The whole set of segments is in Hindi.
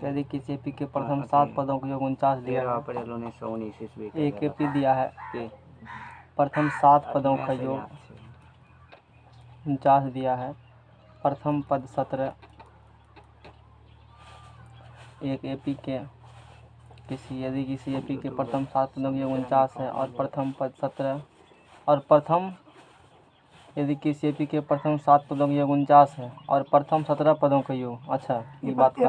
यदि किसी एपी के प्रथम 7 पदों का योग 49 दिया है, 1919 एक एपी दिया है, प्रथम 7 पदों का योग 49 दिया है, प्रथम पद 17, एक एपी के यदि किसी एपी के प्रथम 7 पदों का योग 49 है और प्रथम पद 17 और प्रथम यदि किसी एपी के प्रथम 7 पदों का योग 49 है और प्रथम 17 पदों का योग, अच्छा ये बात का है,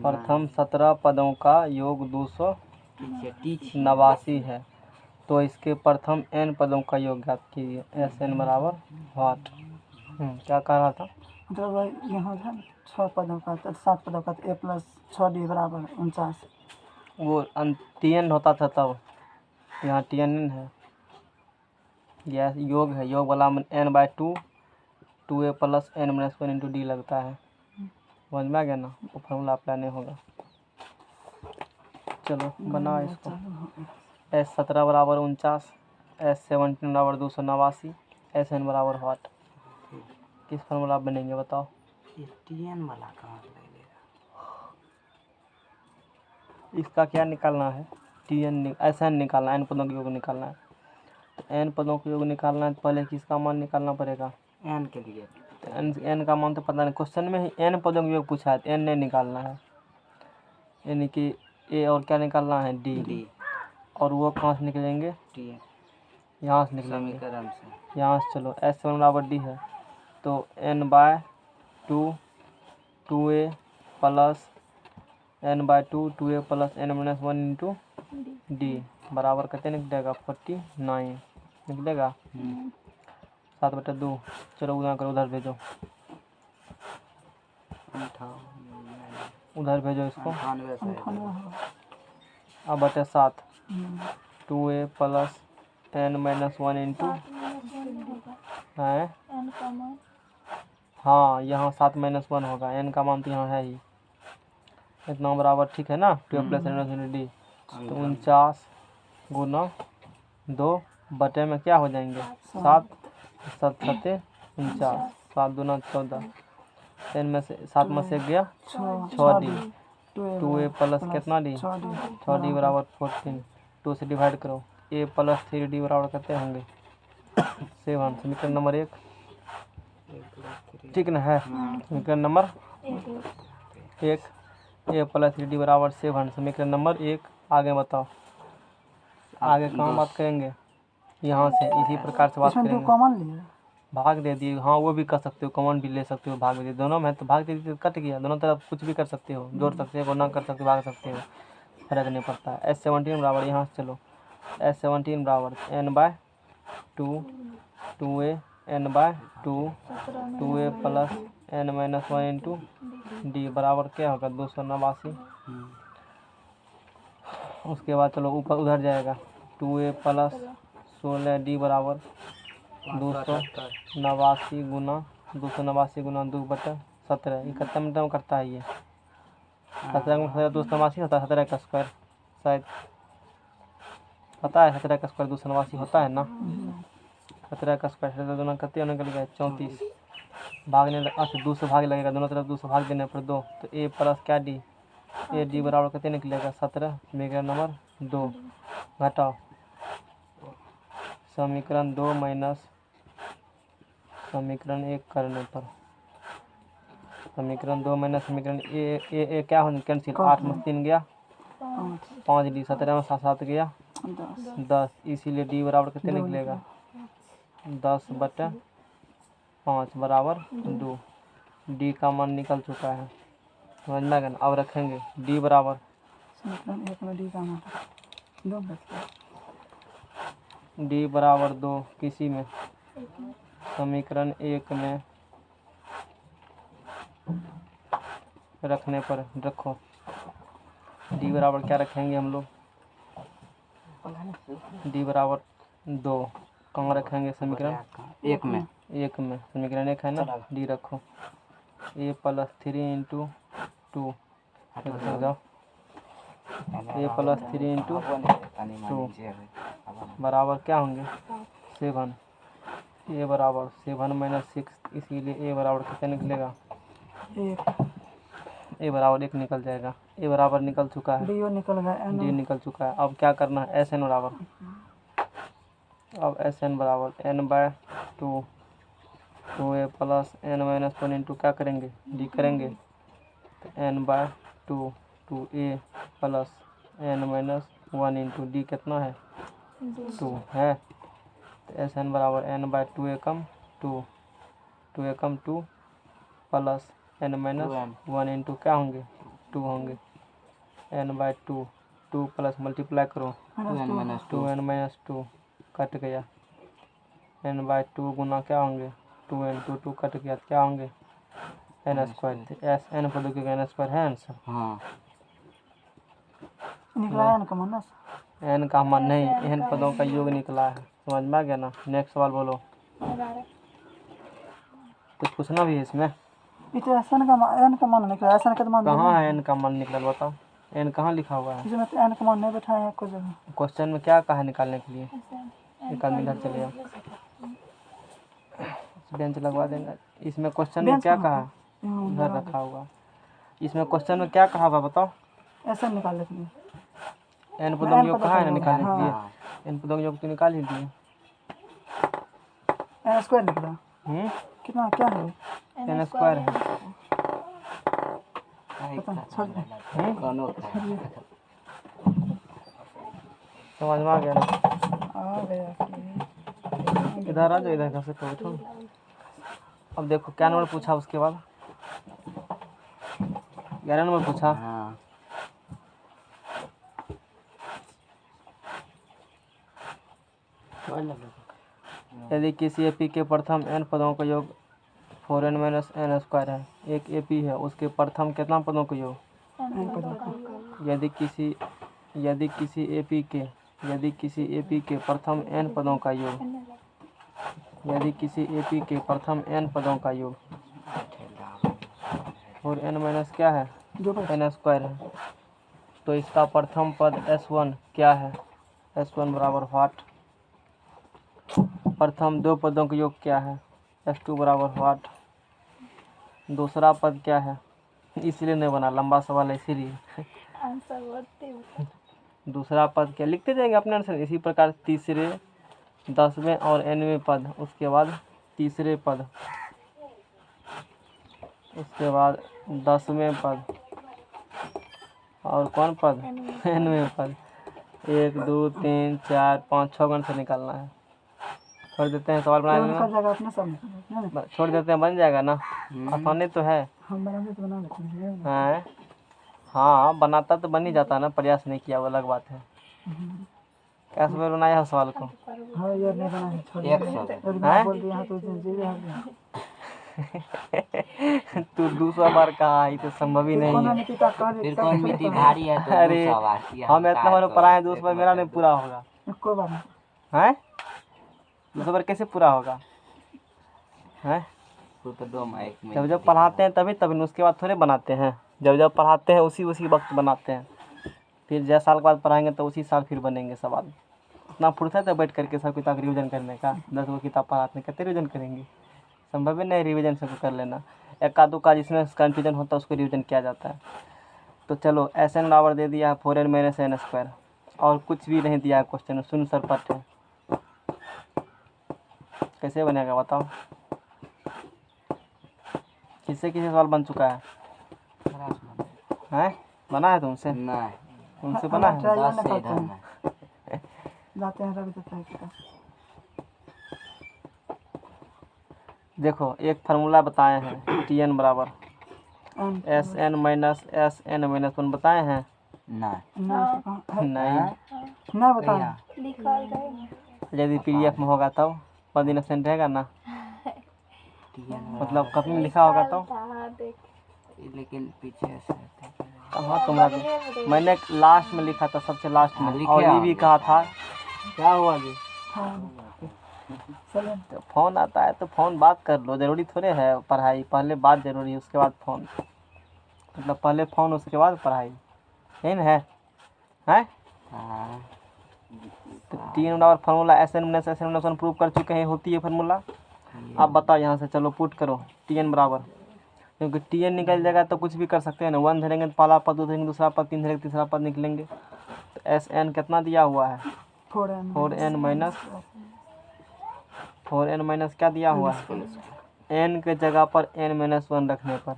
प्रथम 17 पदों का योग 289 है, तो इसके प्रथम n पदों का योग ज्ञात कीजिए। SN बराबर व्हाट। क्या कह रहा था? मतलब यहाँ था 6 पदों का 7 पदों का a + 6d बराबर 49। वो TN होता था तब, यहाँ TN है, यह योग है, योग वाला n/2 2a + n-1 × d लगता है। समझ में आ गया ना? वो फॉर्मूला अप्लाई नहीं होगा। चलो बना इसको। S17 बराबर 49, S17 बराबर 289, SN बराबर व्हाट। किस फॉर्मूला बनेंगे बताओ? TN वाला कहाँ से लगेगा? इसका क्या निकालना है? SN निकालना है, n पदों का योग निकालना है। तो n पदों का योग निकालना है तो पहले किसका मान निकालना पड़ेगा? n के लिए n का मान तो पता नहीं, क्वेश्चन में ही n पदों का योग पूछा है तो n नहीं निकालना है, यानी कि a और क्या निकालना है? d। और वो कहाँ से निकलेंगे? TN यहाँ से निकलेंगे, समीकरण से। यहाँ से चलो S7 बराबर d है, तो n/2 2a + n/2 2a + n-1 × d बराबर कितने निकलेगा? 49 निकलेगा। 7/2 चलो गुना करो, उधर भेजो, उधर भेजो इसको। 98 अब बटे 7 2a + n-1 × है, हाँ यहाँ 7-1 होगा, n का मान तो यहाँ है ही, इतना बराबर ठीक है ना? 12 + n-1 × d, तो 49 × 2 बटे में क्या हो जाएंगे? 7 7 7 49, 7 दूना 14, n में से 7 में से गया 6d, 2a + कितना d? 6d बराबर 14, 2 से डिवाइड करो, a + 3d बराबर कितने होंगे? 7। समीकरण नंबर 1 ठीक ना है? समीकरण नंबर 1 a + 3d बराबर 7, समीकरण नंबर 1। आगे बताओ, आगे कहाँ बात करेंगे? यहाँ से इसी प्रकार से बात करेंगे। कॉमन लिए भाग दे दिए, हाँ वो भी कर सकते हो, कॉमन भी ले सकते हो, भाग भी दे, दोनों में तो भाग दे दी तो कट गया, दोनों तरफ कुछ भी कर सकते हो, जोड़ सकते हो, ना कर सकते हो, भाग सकते हो, फर्क नहीं पड़ता है। S17 बराबर, यहाँ से चलो, S17 बराबर n/2 2a n/2 2a + n-1 × d बराबर क्या होगा? 289। उसके बाद चलो ऊपर उधर जाएगा, 2a + 16d बराबर 289 गुना 2/17 ये कितने मिनट में करता है? ये 17 में 289 होता है, 17 का स्क्वायर शायद पता है, 17 का स्क्वायर 289 होता है ना? 17 का स्क्वायर 17 दूना कितने निकल गया? 34। भागने अच्छा 2 से भाग लगेगा, दोनों तरफ 2 से भाग देने पर 2, तो a + क्या d? ad बराबर कितने निकलेगा? 17। समीकरण नंबर 2 घटाओ, समीकरण 2 माइनस समीकरण 1 करने पर, समीकरण 2 माइनस समीकरण ए क्या होने कैंसिल, 8 में 3 गया 5d, 17 में 7 गया 10, इसीलिए d बराबर कितने निकलेगा? 10/5 बराबर 2। d का मान निकल चुका है, समझ में आ गया ना? अब रखेंगे d बराबर d बराबर 2 किसी में, समीकरण 1 में रखने पर, रखो d बराबर क्या रखेंगे हम लोग? d बराबर 2 कहाँ रखेंगे? समीकरण 1 में समीकरण 1 है ना? d रखो, a + 3 × 2 जाओ, a + 3 × 2 बराबर क्या होंगे? 7। ए बराबर 7 माइनस 6, इसीलिए ए बराबर कितना निकलेगा? 1 ए बराबर 1 निकल जाएगा। ए बराबर निकल चुका है, डी निकल गया एन डी निकल चुका है। अब क्या करना है? एस एन बराबर, अब एस एन बराबर n/2 2a plus n minus 1 into क्या करेंगे? डी करेंगे। तो n/2 2a plus n minus 1 into D कितना है? 2 है। तो एस एन बराबर n/2 एकम 2 2 एकम 2 प्लस n माइनस 1 इंटू क्या होंगे? 2 होंगे। n/2 2 प्लस मल्टीप्लाई करो 2n माइनस 2 कट गया। n/2 गुना क्या होंगे? 2n 2 कट गया तो क्या होंगे? n²। एस एन पर देखिएगा n² है आंसर। हाँ निकला एन का माइनस n का मान नहीं, n पदों का योग निकला है। समझ में आ गया ना? नेक्स्ट सवाल बोलो। कुछ पूछना भी है इसमें? ये तो एन का मान निकला। एन का मान कहाँ है n का मान निकला? बताओ, n कहाँ लिखा हुआ है? इसमें तो एन का मान नहीं बैठा है कोई जगह। क्वेश्चन में क्या कहा है निकालने के लिए? एक आदमी इधर चले जाओ, बेंच लगवा देंगे। इसमें क्वेश्चन में क्या कहा? इधर रखा हुआ। इसमें क्वेश्चन में क्या कहा हुआ बताओ? ऐसा निकाल लेते हैं। n पदों का योग कहाँ है ना निकालने के लिए? n पदों का योग तो निकाल ही दिए। n² निकला। कितना क्या है? n² है। पता नहीं, छोड़ दे। समझ में आ गया ना? आ गया इधर आ जाओ, इधर घर से बैठो। अब देखो क्या नंबर पूछा उसके बाद? 11 नंबर पूछा। हाँ यदि किसी एपी के प्रथम n पदों का योग 4n माइनस n² है, एक एपी है, उसके प्रथम कितना पदों का योग? यदि किसी एपी के प्रथम n पदों का योग, यदि किसी एपी के प्रथम n पदों का योग 4n माइनस क्या है? n² है, तो इसका प्रथम पद s1 क्या है? s1 बराबर व्हाट? प्रथम दो पदों का योग क्या है? s2 बराबर व्हाट? दूसरा पद क्या है? इसलिए नहीं बना, लंबा सवाल है इसीलिए। दूसरा पद क्या? लिखते जाएंगे अपने आंसर। इसी प्रकार तीसरे, 10वें और nवें पद, उसके बाद तीसरे पद, उसके बाद 10वें पद और कौन पद? nवें पद। 1 2 3 4 5 6 गण से निकालना है। छोड़ देते हैं सवाल बना लेना। छोड़ देते हैं, बन जाएगा ना? आसानी तो है। हैं? हाँ बनाता तो बन ही जाता ना, प्रयास नहीं किया वो अलग बात है। कैसे बनाया है सवाल को? तू 200 बार कहा, ये तो संभव ही नहीं है। फिर कौन मिट्टी भारी है तो अरे 200 बार किया हम होता इतना है बार तो पढ़ाए, 200 बार मेरा नहीं पूरा होगा। हैं? 200 बार कैसे पूरा होगा? हैं? तो 2 माइक में जब पढ़ाते हैं तभी उसके बाद थोड़े बनाते हैं। जब पढ़ाते हैं उसी वक्त बनाते हैं। फिर 10 साल के बाद पढ़ाएंगे तो उसी साल फिर बनेंगे सवाल। इतना फुर्सत है बैठ करके सब किताब रिवीजन करने का? 10 गो किताब पढ़ाते हैं, कितने रिवीजन करेंगे? संभव ही नहीं रिवीजन सब कर लेना। एक आधो का जिसमें कन्फ्यूजन होता है उसको रिवीजन किया जाता है। तो चलो एस एन बराबर दे दिया है 4n माइनस n², और कुछ भी नहीं दिया है क्वेश्चन में, शून्य सरपट है। कैसे बनेगा बताओ? किससे सवाल बन चुका है? हैं? बना है तुमसे? नहीं तुमसे बना है? 10 से इधर में जाते हैं रवि देता है किताब। देखो एक फार्मूला बताए हैं, Tn बराबर Sn माइनस Sn-1 बताए हैं? नहीं बताया। यदि PDF में होगा तब पद इनसेंट रहेगा ना, मतलब कॉपी में लिखा होगा तो। लेकिन पीछे से कहाँ तुम्हारा? मैंने लास्ट में लिखा था, सबसे लास्ट में, लिखे और ये आप भी कहा था। क्या हुआ जी? तो फोन आता है तो फोन बात कर लो, जरूरी थोड़े है पढ़ाई, पहले बात जरूरी है उसके बाद फोन, मतलब पहले फोन उसके बाद पढ़ाई, यही ना है? हैं? तो 3 बराबर फार्मूला Sn-1 प्रूव कर चुके हैं, होती है फार्मूला। अब बताओ यहाँ से, चलो पुट करो टी एन बराबर, क्योंकि टी एन निकल जाएगा तो कुछ भी कर सकते हैं ना, 1 धरेंगे तो पहला पद, 2 धरेंगे दूसरा पद, 3 धरेंगे तीसरा पद निकलेंगे। तो एस एन कितना दिया हुआ है, 4n माइनस क्या दिया हुआ है, n के जगह पर n-1 रखने पर,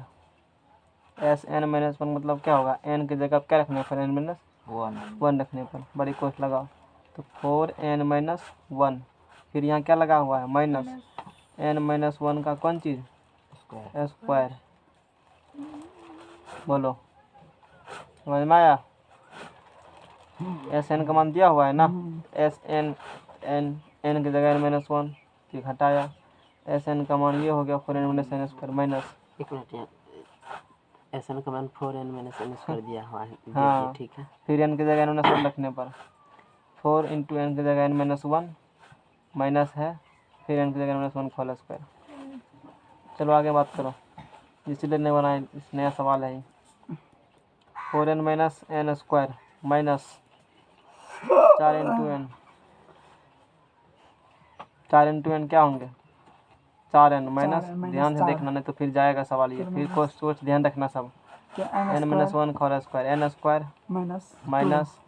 एस एन माइनस 1 मतलब क्या होगा, n की जगह क्या रखने पर, n-1 रखने पर, बड़ी कोष्ठ लगाओ। तो 4n-1, फिर यहाँ क्या लगा हुआ है, माइनस n-1 का कौन चीज़, स्क्वायर। बोलो समझ में आया, एस एन का मान दिया हुआ है ना, एस एन एन की जगह n-1 फिर हटाया, एस एन का मान ये हो गया 4n-n² माइनस, एक मिनट, एस एन का मान 4n-n² दिया हुआ है, हाँ ठीक है। फिर n की जगह n-1 रखने पर 4 इंटू n की जगह n-1 माइनस है, फिर n की जगह n-1 होल स्क्वायर। चलो आगे बात करो, इसलिए नहीं बनाए, इस नया सवाल है 4n minus n² minus 4 into n क्या होंगे, 4n माइनस, ध्यान से देखना नहीं तो फिर जाएगा सवाल ये, फिर को सोच ध्यान रखना सब, n-1 whole square, n² minus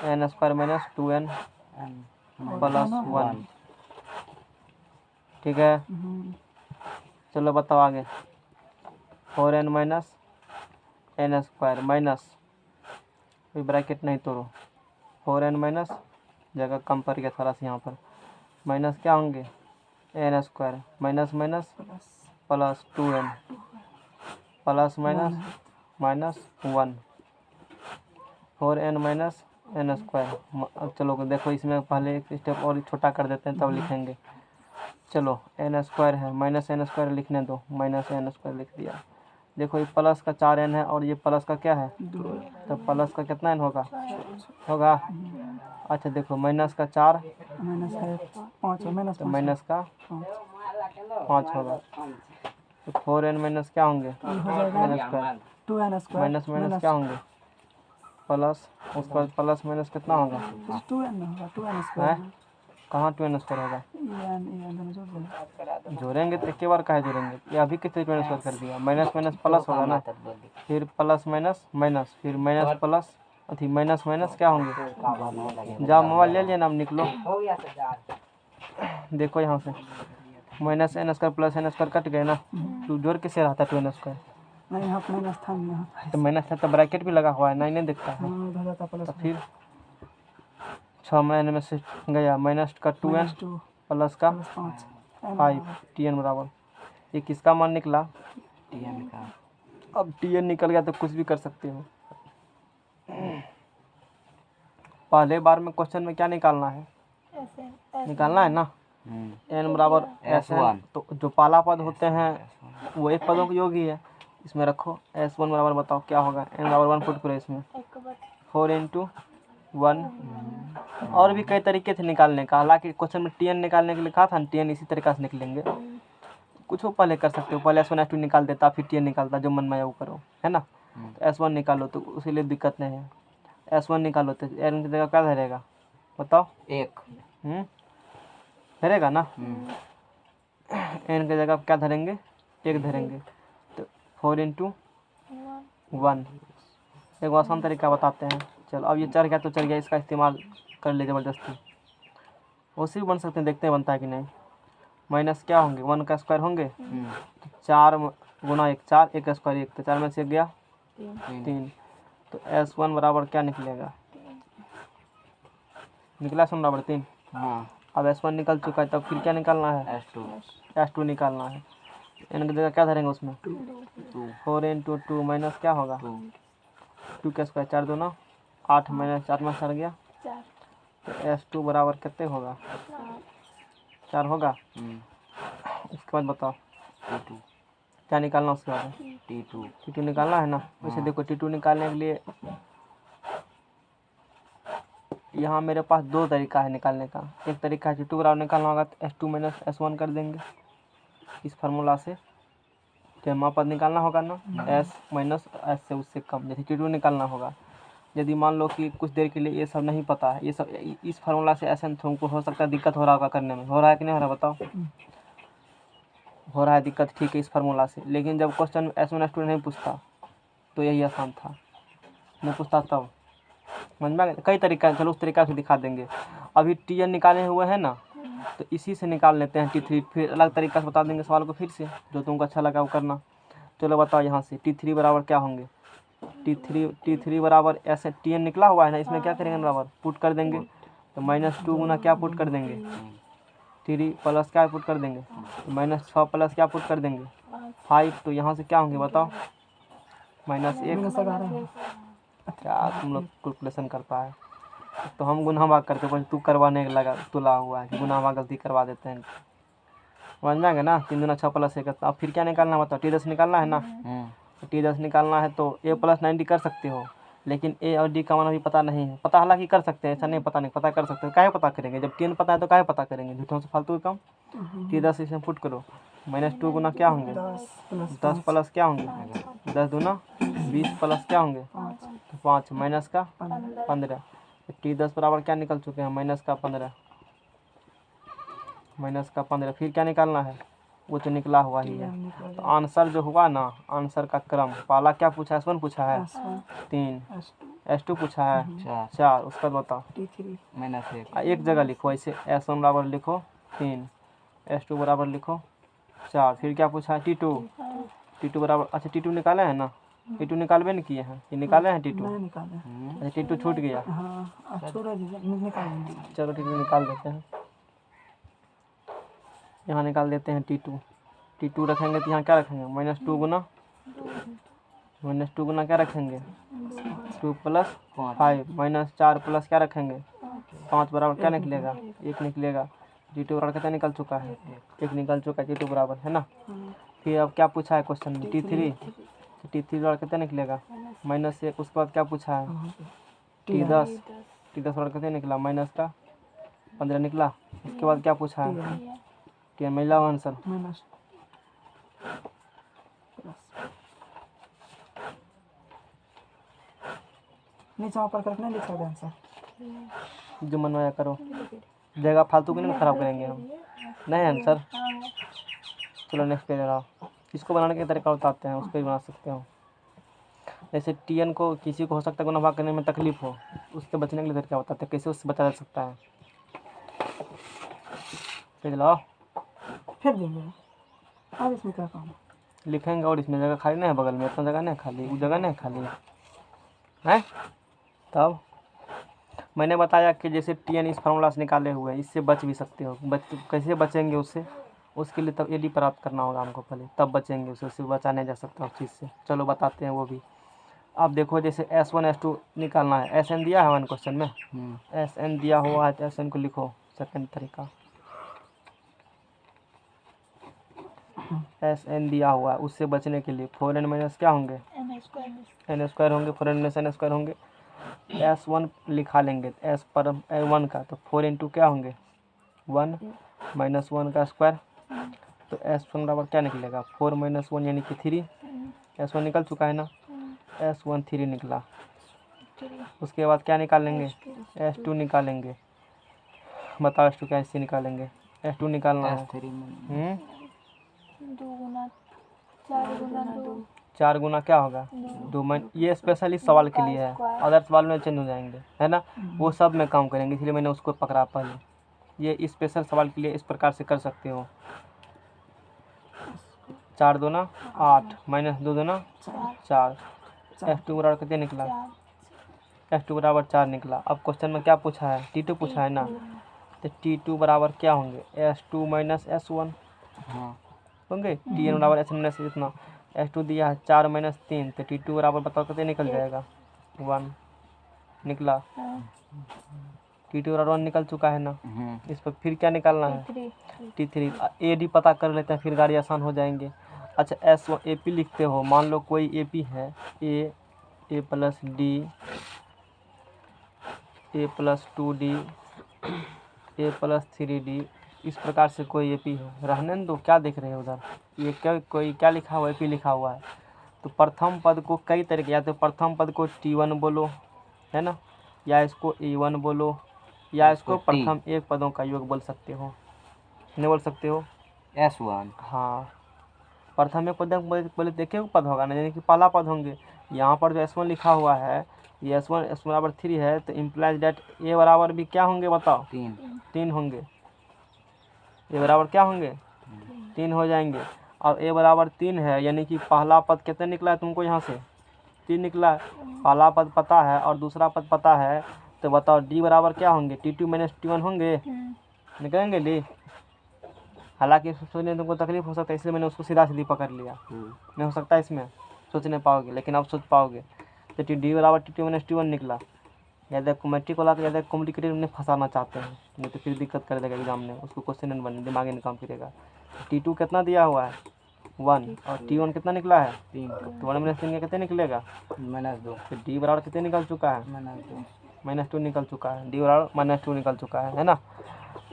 n² minus 2n plus 1, ठीक है। चलो बताओ आगे, 4n माइनस n² माइनस, कोई ब्रैकेट नहीं तोड़ो, 4n माइनस, जगह कम पड़ गया थोड़ा सा यहाँ पर, माइनस क्या होंगे n² minus minus plus 2n plus minus minus 1, 4n minus n²। अब चलो देखो इसमें पहले एक स्टेप और छोटा कर देते हैं तब लिखेंगे। चलो n² है, माइनस n² लिखने दो, माइनस n² लिख दिया। देखो ये प्लस का 4n है और ये प्लस का क्या है, तो प्लस का कितना n होगा, अच्छा देखो माइनस का 4 तो माइनस का 5 होगा, तो 4n माइनस क्या होंगे, n² माइनस माइनस क्या होंगे, प्लस, उसके बाद प्लस माइनस कितना होगा, है कहाँ 2n² होगा, जोड़ेंगे तो एक बार काहे जोड़ेंगे, ये अभी कितने 2n² कर दिया, माइनस माइनस प्लस होगा ना, फिर प्लस माइनस माइनस, फिर माइनस प्लस, अथी माइनस माइनस क्या होंगे, जाओ मोबाइल ले लिया नाम निकलो, देखो यहाँ से minus n² plus n² cut गए ना, तो जोड़ किसे रहता है 2n², तो माइनस है तो ब्रैकेट भी लगा हुआ है, नहीं दिखता है, तो फिर 6 में से गया, माइनस का 2n प्लस का 5 tn बराबर, ये किसका मान निकला, अब tn निकल गया तो कुछ भी कर सकते हो। पहले बार में क्वेश्चन में क्या निकालना है, निकालना है ना, n बराबर s1, तो जो पाला पद होते हैं वो एक पदों का योग ही है, इसमें रखो s1 बराबर, बताओ क्या होगा, n बराबर 1 पुट करो इसमें, 4 इंटू 1, और भी कई तरीके थे निकालने का, हालांकि क्वेश्चन में tn निकालने के लिए कहा था ना, tn इसी तरीका से निकलेंगे, कुछ पहले कर सकते हो, पहले s1 s2 निकाल देता, फिर tn निकालता, जो मन में आया वो करो, है ना, तो s1 निकालो तो उसी लिए दिक्कत नहीं है, s1 निकालो तो n की जगह क्या धरेगा, बताओ, धरेगा ना, n की जगह क्या धरेंगे, 1 धरेंगे, तो 4 इंटू 1, एक आसान तरीका बताते हैं, चलो अब ये चढ़ गया तो चढ़ गया, इसका इस्तेमाल कर ले ज़बरदस्ती, उसी भी बन सकते हैं, देखते हैं बनता है कि नहीं, माइनस क्या होंगे, 1 का स्क्वायर होंगे, तो 4 गुना 1 4, 1 का स्क्वायर 1, तो 4 में से 1 गया 3, तो s1 बराबर क्या निकलेगा, निकला s1 बराबर 3, अब s1 निकल चुका है, तब फिर क्या निकालना है, s2 निकालना है, n की जगह क्या धरेंगे उसमें, 4 इंटू 2 माइनस क्या होगा, 2 का स्क्वायर 4 2 8 माइनस 4 में 4 गया, तो s2 बराबर कितने होगा, 4 होगा, उसके बाद बताओ क्या निकालना, उसके बाद T2 निकालना है ना, वैसे देखो T2 निकालने के लिए यहाँ मेरे पास 2 तरीका है निकालने का, एक तरीका है T2 बराबर निकालना होगा तो s2 माइनस s1 कर देंगे, इस फार्मूला से जमा पद निकालना होगा ना, s माइनस s से उससे कम, जैसे T2 निकालना होगा, यदि मान लो कि कुछ देर के लिए ये सब नहीं पता है, ये सब इस फार्मूला से ऐसे तुमको हो सकता है दिक्कत हो रहा होगा करने में, हो रहा है कि नहीं हो रहा बताओ, हो रहा है दिक्कत, ठीक है, इस फार्मूला से। लेकिन जब क्वेश्चन S1 S2 नहीं पूछता तो यही आसान था, नहीं पूछता तब। समझ में आ गया? कई तरीका है, चलो उस तरीका से दिखा देंगे। अभी TN निकाले हुए हैं ना, तो इसी से निकाल लेते हैं T3, फिर अलग तरीका से बता देंगे सवाल को फिर से, जो तुमको अच्छा लगा वो करना। चलो बताओ यहाँ से T3 बराबर क्या होंगे। T3 बराबर ऐसे TN निकला हुआ है ना, इसमें क्या करेंगे बराबर पुट कर देंगे, तो -2 गुना क्या पुट कर देंगे 3 प्लस क्या पुट कर देंगे, तो -6 प्लस क्या पुट कर देंगे 5। तो यहाँ से क्या होंगे बताओ, -1। -11 क्या तुम लोग कैलकुलेशन कर पाए। तो हम गुना भाग करते, पर तू करवाने लगा, तुला हुआ है कि गुना भाग गलती करवा देते हैं। समझ में आ गया ना। 3 दूना 6 प्लस 1। अब फिर क्या निकालना बताओ, T10 निकालना है ना। T10 निकालना है तो A + 90 कर सकते हो, लेकिन A और D का मान अभी पता नहीं है। पता हालांकि कर सकते हैं, ऐसा नहीं पता नहीं, पता कर सकते हैं। काहे पता करेंगे, जब 10 पता है तो काहे पता करेंगे, झूठों से फालतू का काम। T10 इसमें पुट करो, -2 गुना क्या होंगे 10 प्लस क्या होंगे 10 दूना 20 प्लस क्या होंगे 5 माइनस का 15। T10 बराबर क्या निकल चुके हैं, -15। फिर क्या निकालना है, वो तो निकला हुआ ही है। तो आंसर जो हुआ ना, आंसर का क्रम, पहला क्या पूछा है, S1 पूछा है 3, S2 पूछा है 4। उसका बताओ T3 -1 एक जगह लिखो ऐसे, S1 बराबर लिखो 3, S2 बराबर लिखो 4। फिर क्या पूछा है T2 बराबर, अच्छा T2 निकाले हैं ना, T2 निकालबे नहीं किए हैं, ये निकाले हैं T2। नहीं निकाले। अच्छा T2 छूट गया, हाँ छोड़ो निकालेंगे। चलो T2 निकाल देते हैं, यहाँ निकाल देते हैं T2 रखेंगे तो यहाँ क्या रखेंगे, -2 गुना क्या रखेंगे 2 + 5 -4 प्लस क्या रखेंगे 5 बराबर क्या निकलेगा 1 निकलेगा। T2 बराबर कितना निकल चुका है 1 निकल चुका है, T2 बराबर है ना। फिर अब क्या पूछा है क्वेश्चन में T3 बराबर कितना निकलेगा -1। उसके बाद क्या पूछा है T10 बराबर कितना निकला -15 निकला। उसके बाद क्या पूछा है महिला आंसर -प्लस नीचे ऊपर करके नहीं लिख सकते आंसर, जो मनवाया करो, जगह फालतू की नहीं खराब करेंगे हम, नहीं आंसर। चलो नेक्स्ट पेज आओ, इसको बनाने के तरीका बताते हैं, उसको भी बना सकते हो। जैसे TN को किसी को हो सकता है गुना भाग करने में तकलीफ हो, उससे बचने के लिए तरीका बताते हैं, कैसे उससे बचा जा सकता है। पेज लाओ, फिर देंगे। अब इसमें क्या काम लिखेंगे, और इसमें जगह खाली नहीं है, बगल में इतना जगह नहीं खाली, वो जगह नहीं खाली है। तब मैंने बताया कि जैसे TN इस फार्मूला से निकाले हुए हैं, इससे बच भी सकते हो। कैसे बचेंगे उससे, उसके लिए तब AD प्राप्त करना होगा हमको पहले, तब बचेंगे उससे बचा नहीं जा सकता उस चीज़ से। चलो बताते हैं वो भी। अब देखो जैसे S1 S2 निकालना है, SN दिया है वन क्वेश्चन में, SN दिया हुआ है तो SN को लिखो। सेकंड तरीका SN दिया हुआ है, उससे बचने के लिए 4n माइनस क्या होंगे n स्क्वायर होंगे, 4n माइनस n स्क्वायर होंगे। S1 लिखा लेंगे S पर 1 का, तो 4 इंटू क्या होंगे 1 -1 का स्क्वायर। तो S1 बराबर क्या निकलेगा 4 - 1 यानी कि 3। S1 निकल चुका है ना, S1 3 निकला। उसके बाद क्या निकालेंगे S2 निकालेंगे। बताओ S2 कैसे निकालेंगे, S2 निकालना है S3 4 गुना क्या होगा 2। ये स्पेशली सवाल के लिए है, अदर सवाल में चेंज हो जाएंगे है ना, वो सब में काम करेंगे, इसलिए मैंने उसको पकड़ा पहले। ये स्पेशल सवाल के लिए इस प्रकार से कर सकते हो। 4 दूना 8 -2 दूना 4। S2 बराबर कितने निकला, S2 बराबर 4 निकला। अब क्वेश्चन में क्या पूछा है T2 पूछा है ना, तो T2 बराबर क्या होंगे S2 - S1 होंगे। TN बराबर SN - इतना, S2 दिया है 4 - 3, तो T2 बराबर बताओ कितने निकल जाएगा 1 निकला। T2 बराबर 1 निकल चुका है ना। इस पर फिर क्या निकालना है T3। AD पता कर लेते हैं, फिर गाड़ी आसान हो जाएंगे। अच्छा S1 AP लिखते हो, मान लो कोई AP है A + D A + 2D A + 3D, इस प्रकार से कोई AP है। रहने दो, क्या देख रहे हो उधर, ये क्या लिखा हुआ है AP लिखा हुआ है। तो प्रथम पद को कई तरीके, या तो प्रथम पद को T1 बोलो है ना, या इसको A1 बोलो, या इसको प्रथम एक पदों का योग बोल सकते हो। नहीं बोल सकते हो, S1 हाँ, प्रथम पद बोले देखे पद होगा ना, यानी कि पहला पद होंगे। यहाँ पर जो S1 लिखा हुआ है, ये S1 बराबर 3 है, तो इम्प्लाइज डेट ए बराबर भी क्या होंगे बताओ? 3 होंगे। ए बराबर क्या होंगे? 3 हो जाएंगे। और ए बराबर 3 है, यानी कि पहला पद कितने निकला है तुमको यहाँ से? 3 निकला है। पहला पद पता है और दूसरा पद पता है, तो बताओ डी बराबर क्या होंगे? T2 - T1 होंगे। निकलेंगे डी? हालांकि सोचने में तुमको तकलीफ हो सकता है, इसलिए मैंने उसको सीधा सीधी पकड़ लिया। नहीं हो सकता इसमें सोच नहीं पाओगे, लेकिन अब सोच पाओगे। तो डी बराबर T2 - T1 निकला। या मैट्रिक वाला तो या कॉम्प्लिकेटेड में फंसाना चाहते हैं, नहीं तो फिर दिक्कत कर देगा एग्जाम में, उसको क्वेश्चन नहीं बने, दिमाग नहीं काम करेगा। T2 कितना दिया हुआ है? 1, और T1 कितना निकला है? 3 तो 1 - 3 कितने निकलेगा? -2 तो डी बराबर कितने निकल चुका है? -2 -2 निकल चुका है। डी बराबर -2 निकल चुका है ना।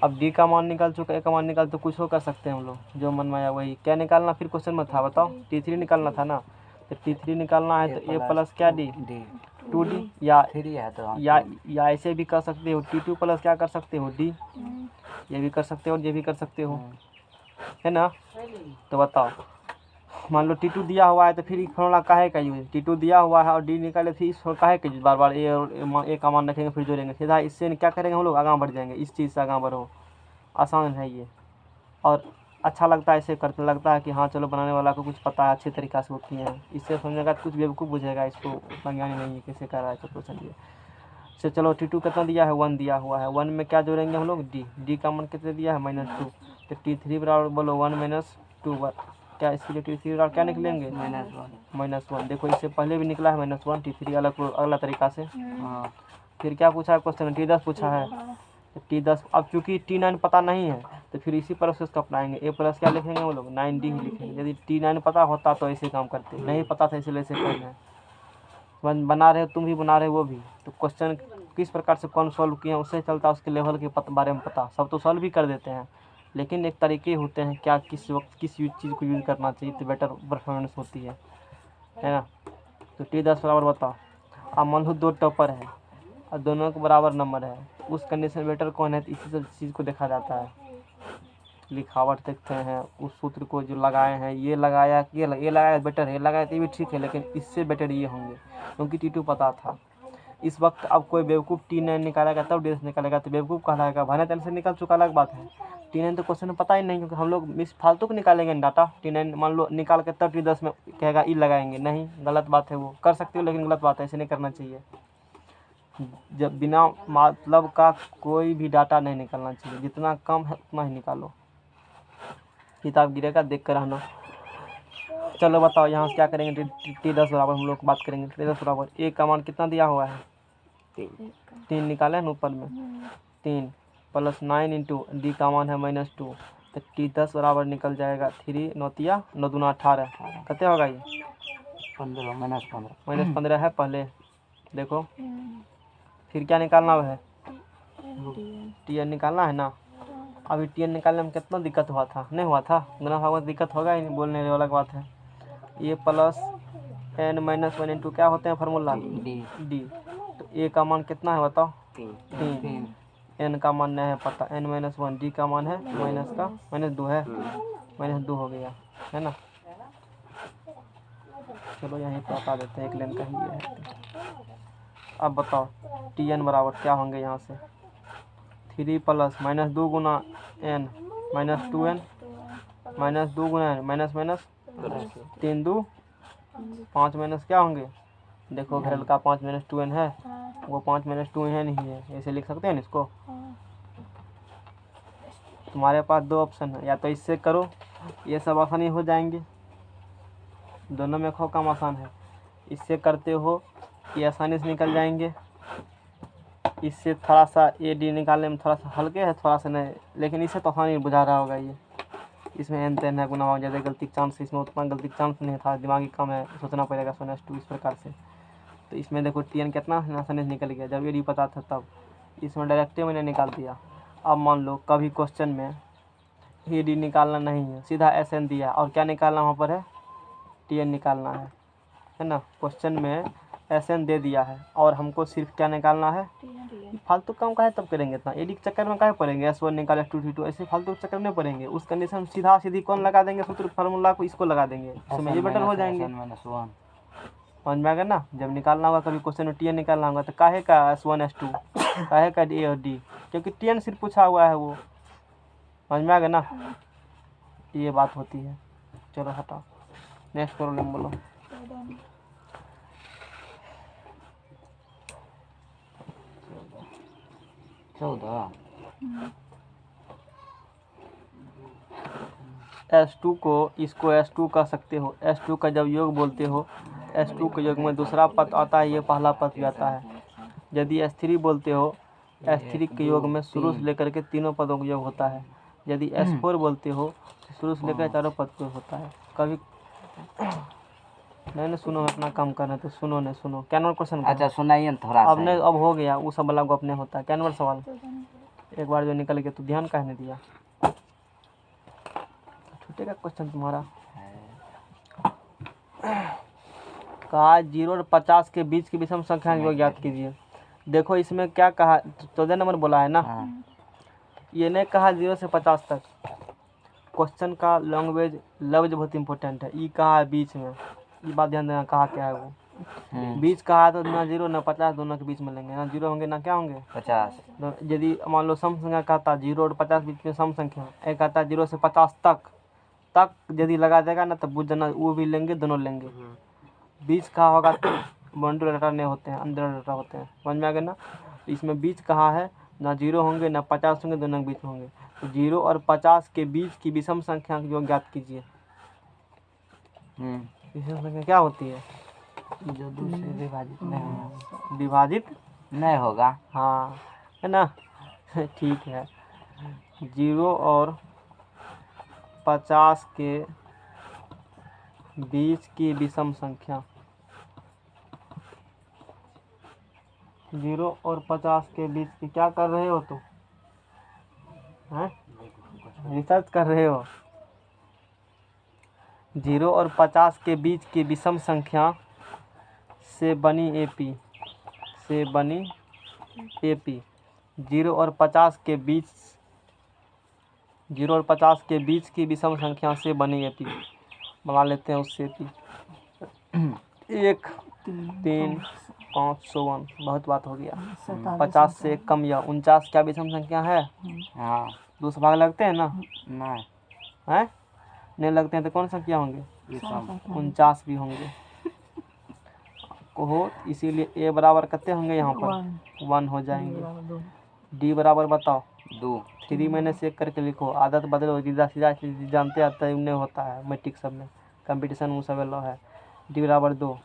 अब डी का मान निकल चुका है, ए का मान निकाल, तो कुछ हो कर सकते हैं हम लोग, जो मन में आया वही। क्या निकालना फिर क्वेश्चन में था बताओ? T3 निकालना था ना। तो T3 निकालना है तो ए प्लस क्या डी? D 2D, या 3 है तो या ऐसे भी कर सकते हो, T2 प्लस क्या कर सकते हो? डी। ये भी कर सकते हो और ये भी कर सकते हो, है ना। तो बताओ, मान लो T2 दिया हुआ है, तो फिर फॉर्मूला काहे का यूज? T2 दिया हुआ है और डी निकाले, फिर इस काहे का यूज? बार बार ए और ए का मान रखेंगे फिर जोड़ेंगे, सीधा इससे क्या करेंगे हम लोग? आगे बढ़ जाएंगे, इस चीज़ से आगे बढ़ो। आसान है ये, और अच्छा लगता है इसे करते, लगता है कि हाँ चलो बनाने वाला को कुछ पता है, अच्छी तरीक़ा से होती है। इससे समझेगा कुछ बेवकूफ़ बुझेगा, इसको उतना ज्ञानी नहीं है कैसे कर रहा है। तो चलिए से चलो, T2 कितना दिया है? 1 दिया हुआ है। 1 में क्या जोड़ेंगे हम लोग? डी का मान कितने दिया है? -2। तो T3 बराबर बोलो 1 - 2, क्या इसके लिए T3 बराबर क्या निकलेंगे? -1। देखो इससे पहले भी निकला है -1, T3 अगला तरीका से। हाँ फिर क्या पूछा है क्वेश्चन? T10 पूछा है। तो T10, अब चूंकि T9 पता नहीं है, तो फिर इसी प्रोसेस को अपनाएंगे। ए प्लस क्या लिखेंगे वो लोग? 9D ही लिखेंगे। यदि T9 पता होता तो ऐसे काम करते, नहीं पता था इसलिए ऐसे करना है। बना रहे हो तुम भी, बना रहे हो वो भी, तो क्वेश्चन किस प्रकार से कौन सॉल्व किए हैं उससे चलता, उसके लेवल के बारे में पता। सब तो सॉल्व भी कर देते हैं, लेकिन एक तरीके होते हैं क्या किस वक्त किस चीज़ को यूज़ करना चाहिए तो बेटर परफॉर्मेंस होती है ना। तो T10 बराबर बताओ। अब मान लो 2 टॉपर है और दोनों के बराबर नंबर है, उस कंडीशन बेटर कौन है? तो इसी सब चीज़ को देखा जाता है। लिखावट देखते हैं, उस सूत्र को जो लगाए हैं, ये लगाया ये लगाया बेटर है, ये लगाया तो ये भी ठीक है, लेकिन इससे बेटर ये होंगे, क्योंकि T2 पता था। इस वक्त अब कोई बेवकूफ़ T9 निकालेगा तब DS निकालेगा, तो बेवकूफ़ कहलाएगा। भाने तेल से निकल चुका अलग बात है, T9 तो क्वेश्चन में पता ही नहीं, क्योंकि हम लोग मिस फालतू को निकालेंगे डाटा। T9 मान लो निकाल के तब T10 में कहेगा ई लगाएंगे, नहीं, गलत बात है। वो कर सकते हो लेकिन गलत बात है, ऐसे नहीं करना चाहिए। जब बिना मतलब का कोई भी डाटा नहीं निकालना चाहिए, जितना कम है उतना ही निकालो। किताब गिरेगा देख कर रहना। चलो बताओ यहाँ से क्या करेंगे? T10 बराबर हम लोग बात करेंगे। T10 बराबर ए का मान कितना दिया हुआ है? 3 निकाले ना ऊपर में। 3 + 9 इंटू डी का मान है -2, तो T10 बराबर निकल जाएगा 3 9 तिया 9 दूना 18। कितने होगा ये? 15 -15 है पहले, देखो। फिर क्या निकालना है? TN निकालना है ना। अभी TN निकालने में कितना दिक्कत हुआ था? नहीं हुआ था? गुना भाग दिक्कत होगा ही नहीं, बोलने वाला बात है। ए प्लस n - 1 इंटू क्या होते हैं फार्मूला? डी। तो ए का मान कितना है बताओ? 3। n का मान नहीं है पता, n - 1। डी का मान है -2 है, -2 हो गया, है ना। चलो यहीं पर बता देते हैं, एक लाइन का ही ये है। अब बताओ Tn बराबर क्या होंगे यहाँ से? 3 प्लस -2 गुना n -2n -2 गुना n - 3 2 5 माइनस क्या होंगे? देखो घरल का 5 - 2n है, वो 5 - 2n ही है, ऐसे लिख सकते हैं ना इसको। तुम्हारे पास 2 ऑप्शन है, या तो इससे करो, ये सब आसानी हो जाएंगे, दोनों में खो कम आसान है। इससे करते हो ये आसानी से निकल जाएंगे। इससे थोड़ा सा ए डी निकालने में थोड़ा सा हल्के है, थोड़ा सा नहीं, लेकिन इससे तो आसानी बुझा रहा होगा ये। इसमें एन तेन है, गुना हो ज़्यादा गलती का चांस, इसमें उतना गलती का चांस नहीं था, दिमागी कम है, सोचना पड़ेगा -2 इस प्रकार से। तो इसमें देखो Tn कितना आसानी से निकल गया, जब ये डी पता था तब। इसमें डायरेक्ट मैंने निकाल दिया। अब मान लो कभी क्वेश्चन में ए डी निकालना नहीं है, सीधा SN दिया और क्या निकालना वहाँ पर है? Tn निकालना है ना। क्वेश्चन में एस एन दे दिया है और हमको सिर्फ क्या निकालना है, फालतू काम काहे तब करेंगे इतना, एडी के चक्कर में काहे पड़ेंगे, एस वन निकाल एस टू टी टू, ऐसे फालतू के चक्कर में नहीं पड़ेंगे। उस कंडीशन में सीधा सीधी कौन लगा देंगे सूत्र फार्मूला को, इसको लगा देंगे, इसमें ये बेटर हो जाएंगे। -1 समझ में आ गया ना। जब निकालना होगा कभी क्वेश्चन में टी एन निकालना होगा तो काहे का एस वन एस टू, काहे का ए और डी, क्योंकि टी एन सिर्फ पूछा हुआ है वो। समझ में आ गया ना, ये बात होती है। चलो हटाओ, नेक्स्ट प्रॉब्लम बोलो। चौदह S2 को इसको S2 कह सकते हो। S2 का जब योग बोलते हो, S2 के योग में दूसरा पद आता है, ये पहला पद भी आता है। यदि S3 बोलते हो, S3 के योग में शुरू से लेकर के तीनों पदों का योग होता है। यदि S4 बोलते हो तो शुरू से लेकर चारों पद का योग होता है। कभी नहीं सुनो, अपना काम करना तो सुनो, नहीं सुनो। क्या नंबर क्वेश्चन? अच्छा सुनाइए ना थोड़ा अब सा। नहीं, अब हो गया, वो सब वाला को अपने होता है। क्या नंबर सवाल? एक बार जो निकल गया तो ध्यान काहे नहीं दिया, छूटेगा क्वेश्चन तुम्हारा। कहा 0 और 50 के बीच की विषम संख्या को ज्ञात कीजिए। देखो इसमें क्या कहा, 14 नंबर बोला है ना, ये नहीं कहा 0 से 50 तक। क्वेश्चन का लैंग्वेज लफ्ज बहुत इंपॉर्टेंट है। ई कहा है बीच में, ये बात ध्यान देना, कहा क्या है वो बीच कहा तो ना 0 ना 50 दोनों के बीच में लेंगे, ना 0 होंगे ना क्या होंगे 50। यदि मान लो सम संख्या कहता 0 और 50 बीच में सम संख्या, एक कहता 0 से 50 तक यदि लगा देगा ना, तब बुझ जाना वो भी लेंगे, दोनों लेंगे। बीच कहा होगा तो बाउंड्री लेटर नहीं होते हैं, अंदर लेटर होते हैं। समझ में आ गया ना। इसमें बीच कहा है, ना 0 होंगे ना 50 होंगे, दोनों के बीच में होंगे। तो 0 और 50 के बीच की विषम संख्या को ज्ञात कीजिए। विषम संख्या क्या होती है? जो 2 से विभाजित नहीं होगा। विभाजित नहीं होगा। हाँ, है ना। ठीक है। 0 और 50 के बीच की विषम संख्या, 0 और 50 के बीच की, क्या कर रहे हो तुम? हैं, रिसर्च कर रहे हो। 0 और 50 के बीच की विषम संख्या से बनी एपी, से बनी एपी। 0 और 50 के बीच, 0 और 50 के बीच की विषम संख्या से बनी एपी बना लेते हैं उससे एपी। 1 3 5 1 बहुत बात हो गया। 50 से कम या 49 क्या विषम संख्या है? हाँ। 2 से भाग लगते हैं ना? नहीं। हैं, नहीं लगते हैं तो कौन संख्या होंगे? विषम 49 भी होंगे को, इसीलिए ए बराबर कितने होंगे यहाँ पर? 1 हो जाएंगे। डी बराबर बताओ? 2। 3 महीने से 1 करके लिखो, आदत बदलो, सीधा सीधा जानते आता है, उन्हें होता है मैट्रिक सब में, कंपटीशन वो सब लो है। डी बराबर 2।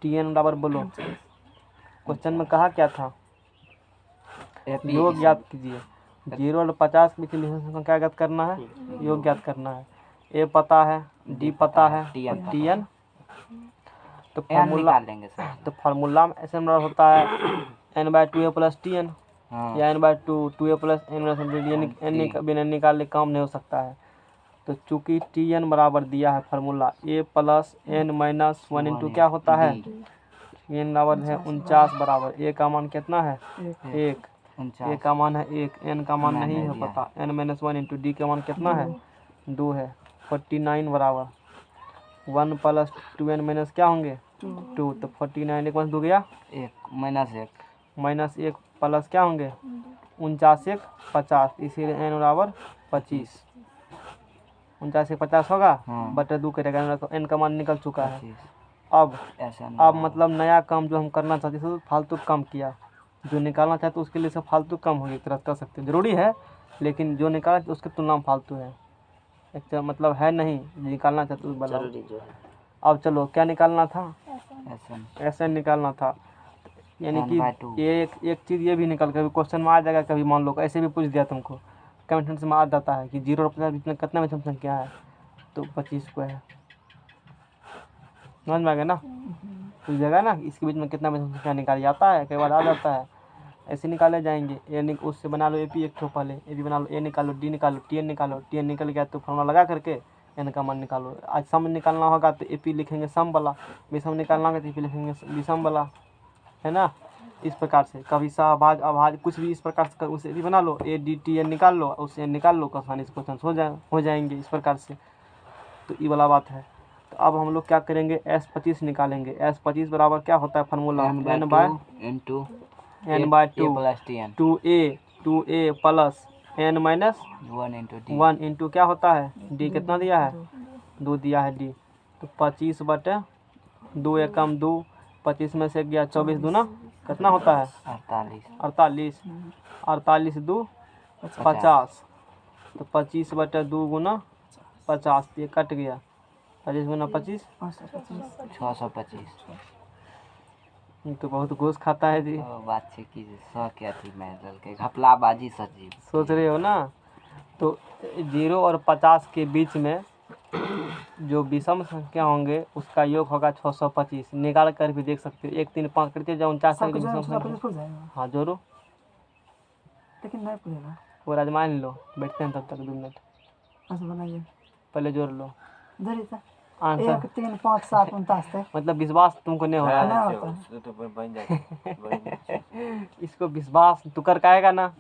टी एन बराबर बोलो, क्वेश्चन में कहा क्या था? योग ज्ञात कीजिए। 0 और 50 के बीच की विषम संख्या क्या ज्ञात करना है? योग ज्ञात करना है। ए पता है, डी पता है, टी एन तो फार्मूला लेंगे सर। तो फार्मूला में ऐसे में होता है n/2a प्लस टी एन, या n/2 2a प्लस n बिना निकाले काम नहीं हो सकता है। तो चूंकि टी एन बराबर दिया है formula a plus n minus 1 into क्या होता है? n बराबर है 49 बराबर a का मान कितना है? 1। a का मान है 1, n का मान नहीं है पता, n माइनस 1 इंटू डी का मान कितना है? 2 है। 49 बराबर 1 प्लस 2n माइनस क्या होंगे? 2। तो 49 एक माइनस 2 गया 1 -1 माइनस 1 प्लस क्या होंगे? 49 1 50, इसीलिए n बराबर 25। 49 1 50 होगा, बटे 2 करेगा, n का मान निकल चुका है। अब मतलब नया काम जो हम करना चाहते थे, फालतू काम किया, जो निकालना चाहते उसके लिए सब फालतू काम हो गया, एक तरह कर सकते हैं, जरूरी है लेकिन जो निकाला उसके तुलना में फालतू है, एक मतलब है नहीं, निकालना चाहते उस वाला जरूरी जो है। अब चलो क्या निकालना था? ऐसे निकालना था, यानी कि ये एक चीज़ ये भी निकल कभी क्वेश्चन में आ जाएगा, कभी मान लो ऐसे भी पूछ दिया तुमको, कमेंट में आ जाता है कि 0 और 50 बीच में कितना विषम संख्या है? तो 25 को है। समझ में आ गया ना? पूछ देगा ना इसके बीच में कितना विषम संख्या निकाल जाता है, कई बार आ जाता है, ऐसे निकाले जाएंगे। ए उससे बना लो ए पी, एक ठो पहले ए पी बना लो, ए निकालो, डी निकालो, टी एन निकालो, टी एन निकल गया तो फॉर्मूला लगा करके एन का मान निकालो। आज सम निकालना होगा तो ए पी लिखेंगे सम वाला, विषम निकालना होगा तो ए पी लिखेंगे विषम वाला। है ना। इस प्रकार से कभी सहभाज अभाज कुछ भी इस प्रकार से उसे भी बना लो, ADTN निकाल लो, उससे निकाल लो, आसानी से क्वेश्चन हो जाएंगे इस प्रकार से। तो ये वाला बात है। तो अब हम लोग क्या करेंगे, S25 निकालेंगे। S25 बराबर क्या होता है formula, n by into n by a plus tn 2a plus n minus 1 into d 1 into क्या होता है, d कितना दिया है, 2 दिया है d। तो 25 बटे 2 एकम 2, 25 में से गया 24 दूना कितना होता है, 48 48 2 50। तो 25 बटे 2 गुना 50, ये कट गया, 25 गुना 25 625 तो बहुत घूस खाता है जी। बात है कि 100 के अथी में के घपलाबाजी सजीव सोच रहे हो ना। तो 0 और 50 के बीच में जो विषम संख्या होंगे उसका योग होगा 625। निकाल कर भी देख सकते हो, 1 3 5 करते जाओ 49 तक विषम संख्या। हाँ जोड़ो, लेकिन नहीं पूछेगा। वो आजमान लो, बैठते हैं तब तक 2 मिनट, अच्छा बनाइए, पहले जोड़ लो जरी सा आंसर। 1 3 5 7 49 तक मतलब विश्वास तुमको नहीं हो रहा ना है। होता है। इसको विश्वास तू कर आएगा ना,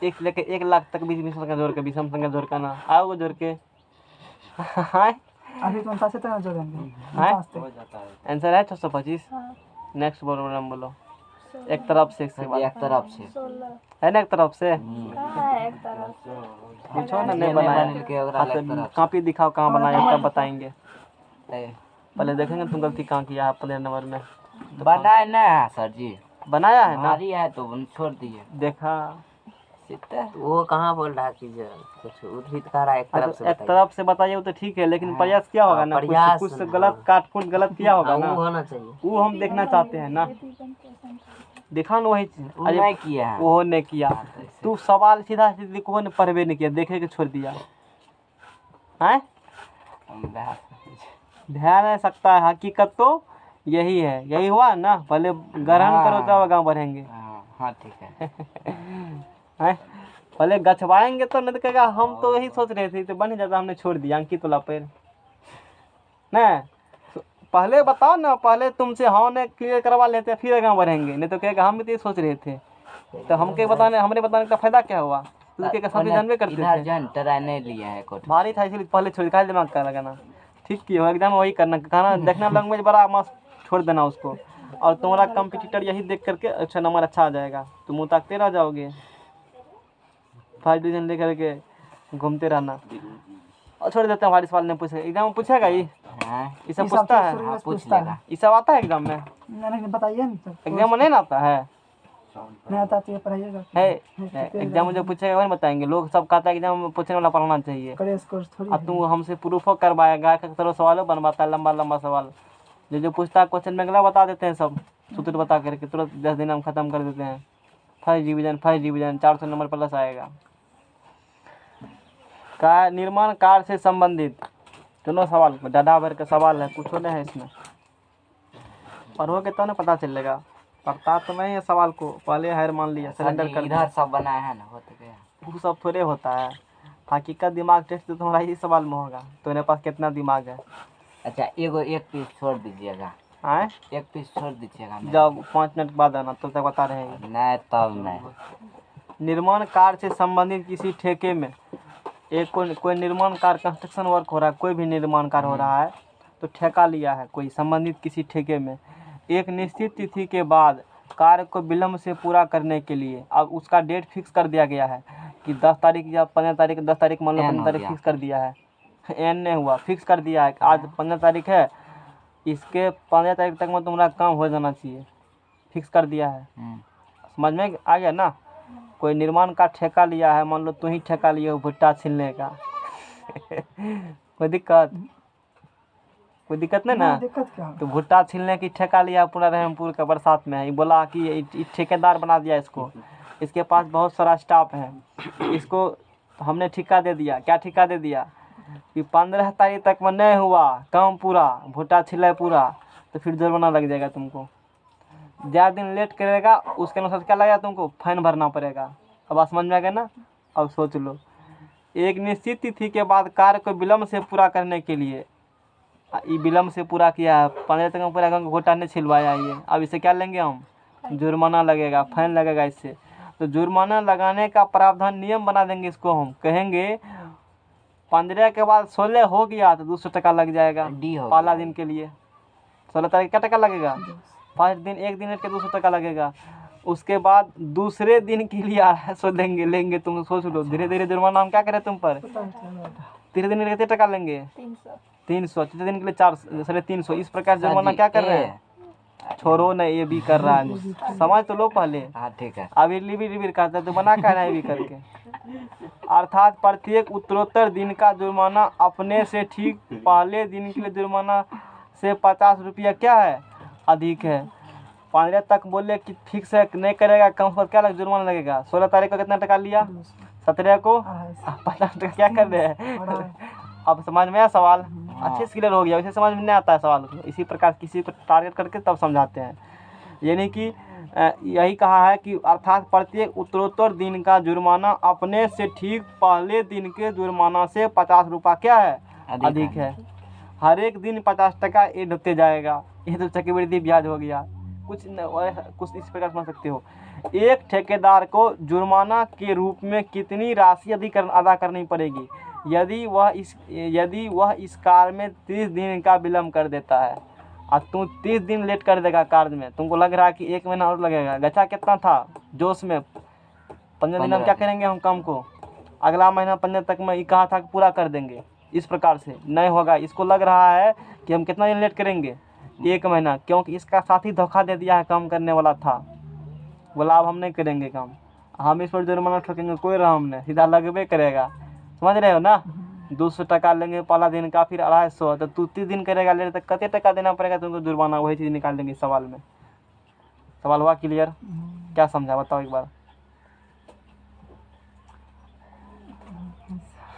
1 से लेकर 1 लाख तक बीच विषम संख्या जोड़ के, विषम संख्या जोड़ का ना आओगे जोड़ के। हाँ अभी तो 49 तक जोड़ेंगे, हाँ? 49 तक। आंसर है 625। नेक्स्ट बोलो, नाम बोलो। एक तरफ से एक तरफ से है ना, एक तरफ से पूछो ना, नहीं बनाया हाँ, तो कॉपी दिखाओ कहाँ बनाया तब बताएंगे। पहले देखेंगे तुम गलती कहाँ किया है, अपने नंबर में बनाए ना है सर जी, बनाया है ना, भारी है तो छोड़ दिए। देखा। वो कहाँ बोल रहा कि जो कुछ उद्भिद कह रहा है, एक तरफ से एक तरफ से बताइए वो तो ठीक है, लेकिन प्रयास क्या होगा ना, कुछ गलत काट गलत किया होगा ना, वो होना चाहिए। वो हम देखना चाहते हैं ना। देखा ना वही चीज, नहीं किया है वो ने किया। तू सवाल सीधा सीधी को ने पढ़वे नहीं किया, देखे के छोड़ दिया है। ध्यान रह सकता है, हकीकत तो यही है, यही हुआ ना। पहले ग्रहण करो तब आगे बढ़ेंगे। हाँ ठीक है हैं, पहले गछवाएंगे तो नहीं तो कहेगा हम तो यही सोच रहे थे, तो बन जाता, हमने छोड़ दिया अंकित वाला पेड़ ना। पहले बताओ ना, पहले तुमसे हाँ ने क्लियर करवा लेते फिर आगे बढ़ेंगे, नहीं तो कहेगा हम भी तो ये सोच रहे थे। तो हमके बताने, हमरे बताने का फायदा क्या हुआ, तुझे सब जानवे करते थे। जन ट्राई नहीं लिया है कोट भारी था इसलिए पहले छोड़ दिया, दिमाग का लगाना ठीक किया हो, एग्जाम वही करना, खाना देखना लैंग्वेज बड़ा मस्त, छोड़ देना उसको। और तुम्हारा कंपटीटर यही देख करके अच्छा नंबर अच्छा आ जाएगा, तुम मुँह ताकते रह जाओगे, 5 डिवीजन लेकर के घूमते रहना। और छोड़ देते हैं, हमारे सवाल नहीं पूछेगा, एग्जाम में पूछेगा ये सब पूछता है, पूछ लेगा। ये सब आता है एग्जाम में, नहीं बताइए ना, तो एग्जाम में नहीं ना आता है, नहीं आता तो ये पढ़ाइएगा। एग्जाम में जो पूछेगा वही बताएंगे। लोग सब कहता है एग्जाम में पूछने वाला पढ़ना चाहिए। क्रैश कोर्स थोड़ी अब तू हमसे प्रूफो करवाएगा, तरह सवालों बनवाता है, लंबा लंबा सवाल जो पूछता है क्वेश्चन में अगला बता देते हैं, सब सूत्र बता करके तुरंत 10 दिन हम खत्म कर देते हैं। फर्स्ट डिवीजन 400 नंबर प्लस आएगा। का निर्माण कार्य से संबंधित दोनों सवाल, डाढ़ा भर का सवाल है, कुछ नहीं है इसमें, पढ़ोगे तो ना पता चलेगा। पढ़ता तो नहीं है सवाल को, पहले हार मान लिया, सरेंडर कर दिया। इधर सब बनाया है ना, होते गया वो सब थोड़े होता है, हकीकत दिमाग टेस्ट तो तुम्हारा ही सवाल में होगा, तुम्हारे पास कितना दिमाग है। अच्छा एक पीस छोड़ दीजिएगा, आए एक पीस छोड़ दीजिएगा। जब 5 मिनट बाद आना तब तक बता रहे हैं। नहीं तब नहीं। निर्माण कार्य से संबंधित किसी ठेके में एक कोई निर्माण कार्य, कंस्ट्रक्शन वर्क हो रहा है, कोई भी निर्माण कार्य हो रहा है, तो ठेका लिया है कोई संबंधित किसी ठेके में, एक निश्चित तिथि के बाद कार्य को विलम्ब से पूरा करने के लिए अब उसका डेट फिक्स कर दिया गया है कि 10 तारीख या 15 तारीख, 10 तारीख मान लो, 15 तारीख फिक्स कर दिया है, एन नहीं हुआ, फिक्स कर दिया है आज 15 तारीख है, इसके 15 तारीख तक में तुम्हारा काम हो जाना चाहिए, फिक्स कर दिया है। समझ में आ गया ना। कोई निर्माण का ठेका लिया है, मान लो तू ही ठेका लिए हो भुट्टा छीलने का कोई दिक्कत नहीं ना। दिक्कत क्या तो भुट्टा छीलने की ठेका लिया पूरा रहमपुर का, बरसात में ये बोला कि ये ठेकेदार बना दिया इसको, इसके पास बहुत सारा स्टाफ है, इसको हमने ठेका दे दिया। क्या ठेका दे दिया कि 15 तारीख तक में नहीं हुआ काम पूरा, भुट्टा छिले पूरा, तो फिर जुर्माना लग जाएगा तुमको। ज़्यादा दिन लेट करेगा उसके अनुसार क्या लगेगा, तुमको फाइन भरना पड़ेगा। अब समझ में आ गया ना। अब सोच लो, एक निश्चित तिथि के बाद कार्य को विलम्ब से पूरा करने के लिए, विलम्ब से पूरा किया है, 15 तक में पूरा करके घोटा नहीं छिलवाया ये, अब इसे क्या लेंगे हम, जुर्माना लगेगा, फाइन लगेगा इससे। तो जुर्माना लगाने का प्रावधान नियम बना देंगे इसको, हम कहेंगे 15 के बाद 16 हो गया तो 200 टका लग जाएगा डी हो पहला दिन के लिए। 16 तारीख क्या टका लगेगा? 5 दिन, एक दिन के 200 टका लगेगा। उसके बाद दूसरे दिन के लिए 250 लेंगे। तुम सोच लो, धीरे धीरे जुर्माना हम क्या करें तुम पर। तीसरे दिन के लिए कितने टका लेंगे? 300। चौथे दिन के लिए 400, 350। इस प्रकार जुर्माना क्या कर रहे हैं? छोड़ो ना, ये भी कर रहा है, समझ तो लो पहले। हाँ ठीक है। अभी लिबिर करता है तो बना कर रहा है भी करके। अर्थात प्रत्येक उत्तरोत्तर दिन का जुर्माना अपने से ठीक पहले दिन के लिए जुर्माना से 50 रुपया क्या है? अधिक है। 15 तक बोले कि ठीक से नहीं करेगा, कम पर क्या जुर्माना लगेगा? 16 तारीख को कितना टका लिया? 17 को 50 टका क्या कर रहे हैं? अब समझ में आया सवाल? अच्छे से क्लियर हो गया। वैसे समझ में नहीं आता है सवाल, इसी प्रकार किसी को टारगेट करके तब समझाते हैं। यानी कि यही कहा है कि अर्थात प्रत्येक उत्तरोत्तर दिन का जुर्माना अपने से ठीक पहले दिन के जुर्माना से 50 रुपया क्या है? अधिक है। हर एक दिन 50 टका ऐड होते जाएगा। ये तो चक्रवृद्धि ब्याज हो गया। कुछ इस प्रकार समझ सकते हो। एक ठेकेदार को जुर्माना के रूप में कितनी राशि अधिक अदा करनी पड़ेगी यदि वह इस कार्य में 30 दिन का विलम्ब कर देता है? और तुम 30 दिन लेट कर देगा कार्य में, तुमको लग रहा है कि 1 महीना और लगेगा। गचा कितना था जोश में? 15 दिन हम क्या करेंगे, हम काम को अगला महीना 15 तक में कहा था कि पूरा कर देंगे। इस प्रकार से नहीं होगा। इसको लग रहा है कि हम कितना दिन लेट करेंगे? 1 महीना, क्योंकि इसका साथी धोखा दे दिया है, काम करने वाला था, बोला अब हम नहीं करेंगे काम, हम इस पर जुर्माना ठोकेंगे, कोई राम नहीं, सीधा लगबे करेगा। समझ रहे हो ना? 200 टका लेंगे पहला दिन का, फिर 250। तो तू 30 दिन करेगा लेट तो कितने टका देना पड़ेगा तुमको जुर्माना? वही चीज़ निकाल देंगे सवाल में। सवाल हुआ क्लियर? क्या समझा बताओ एक बार।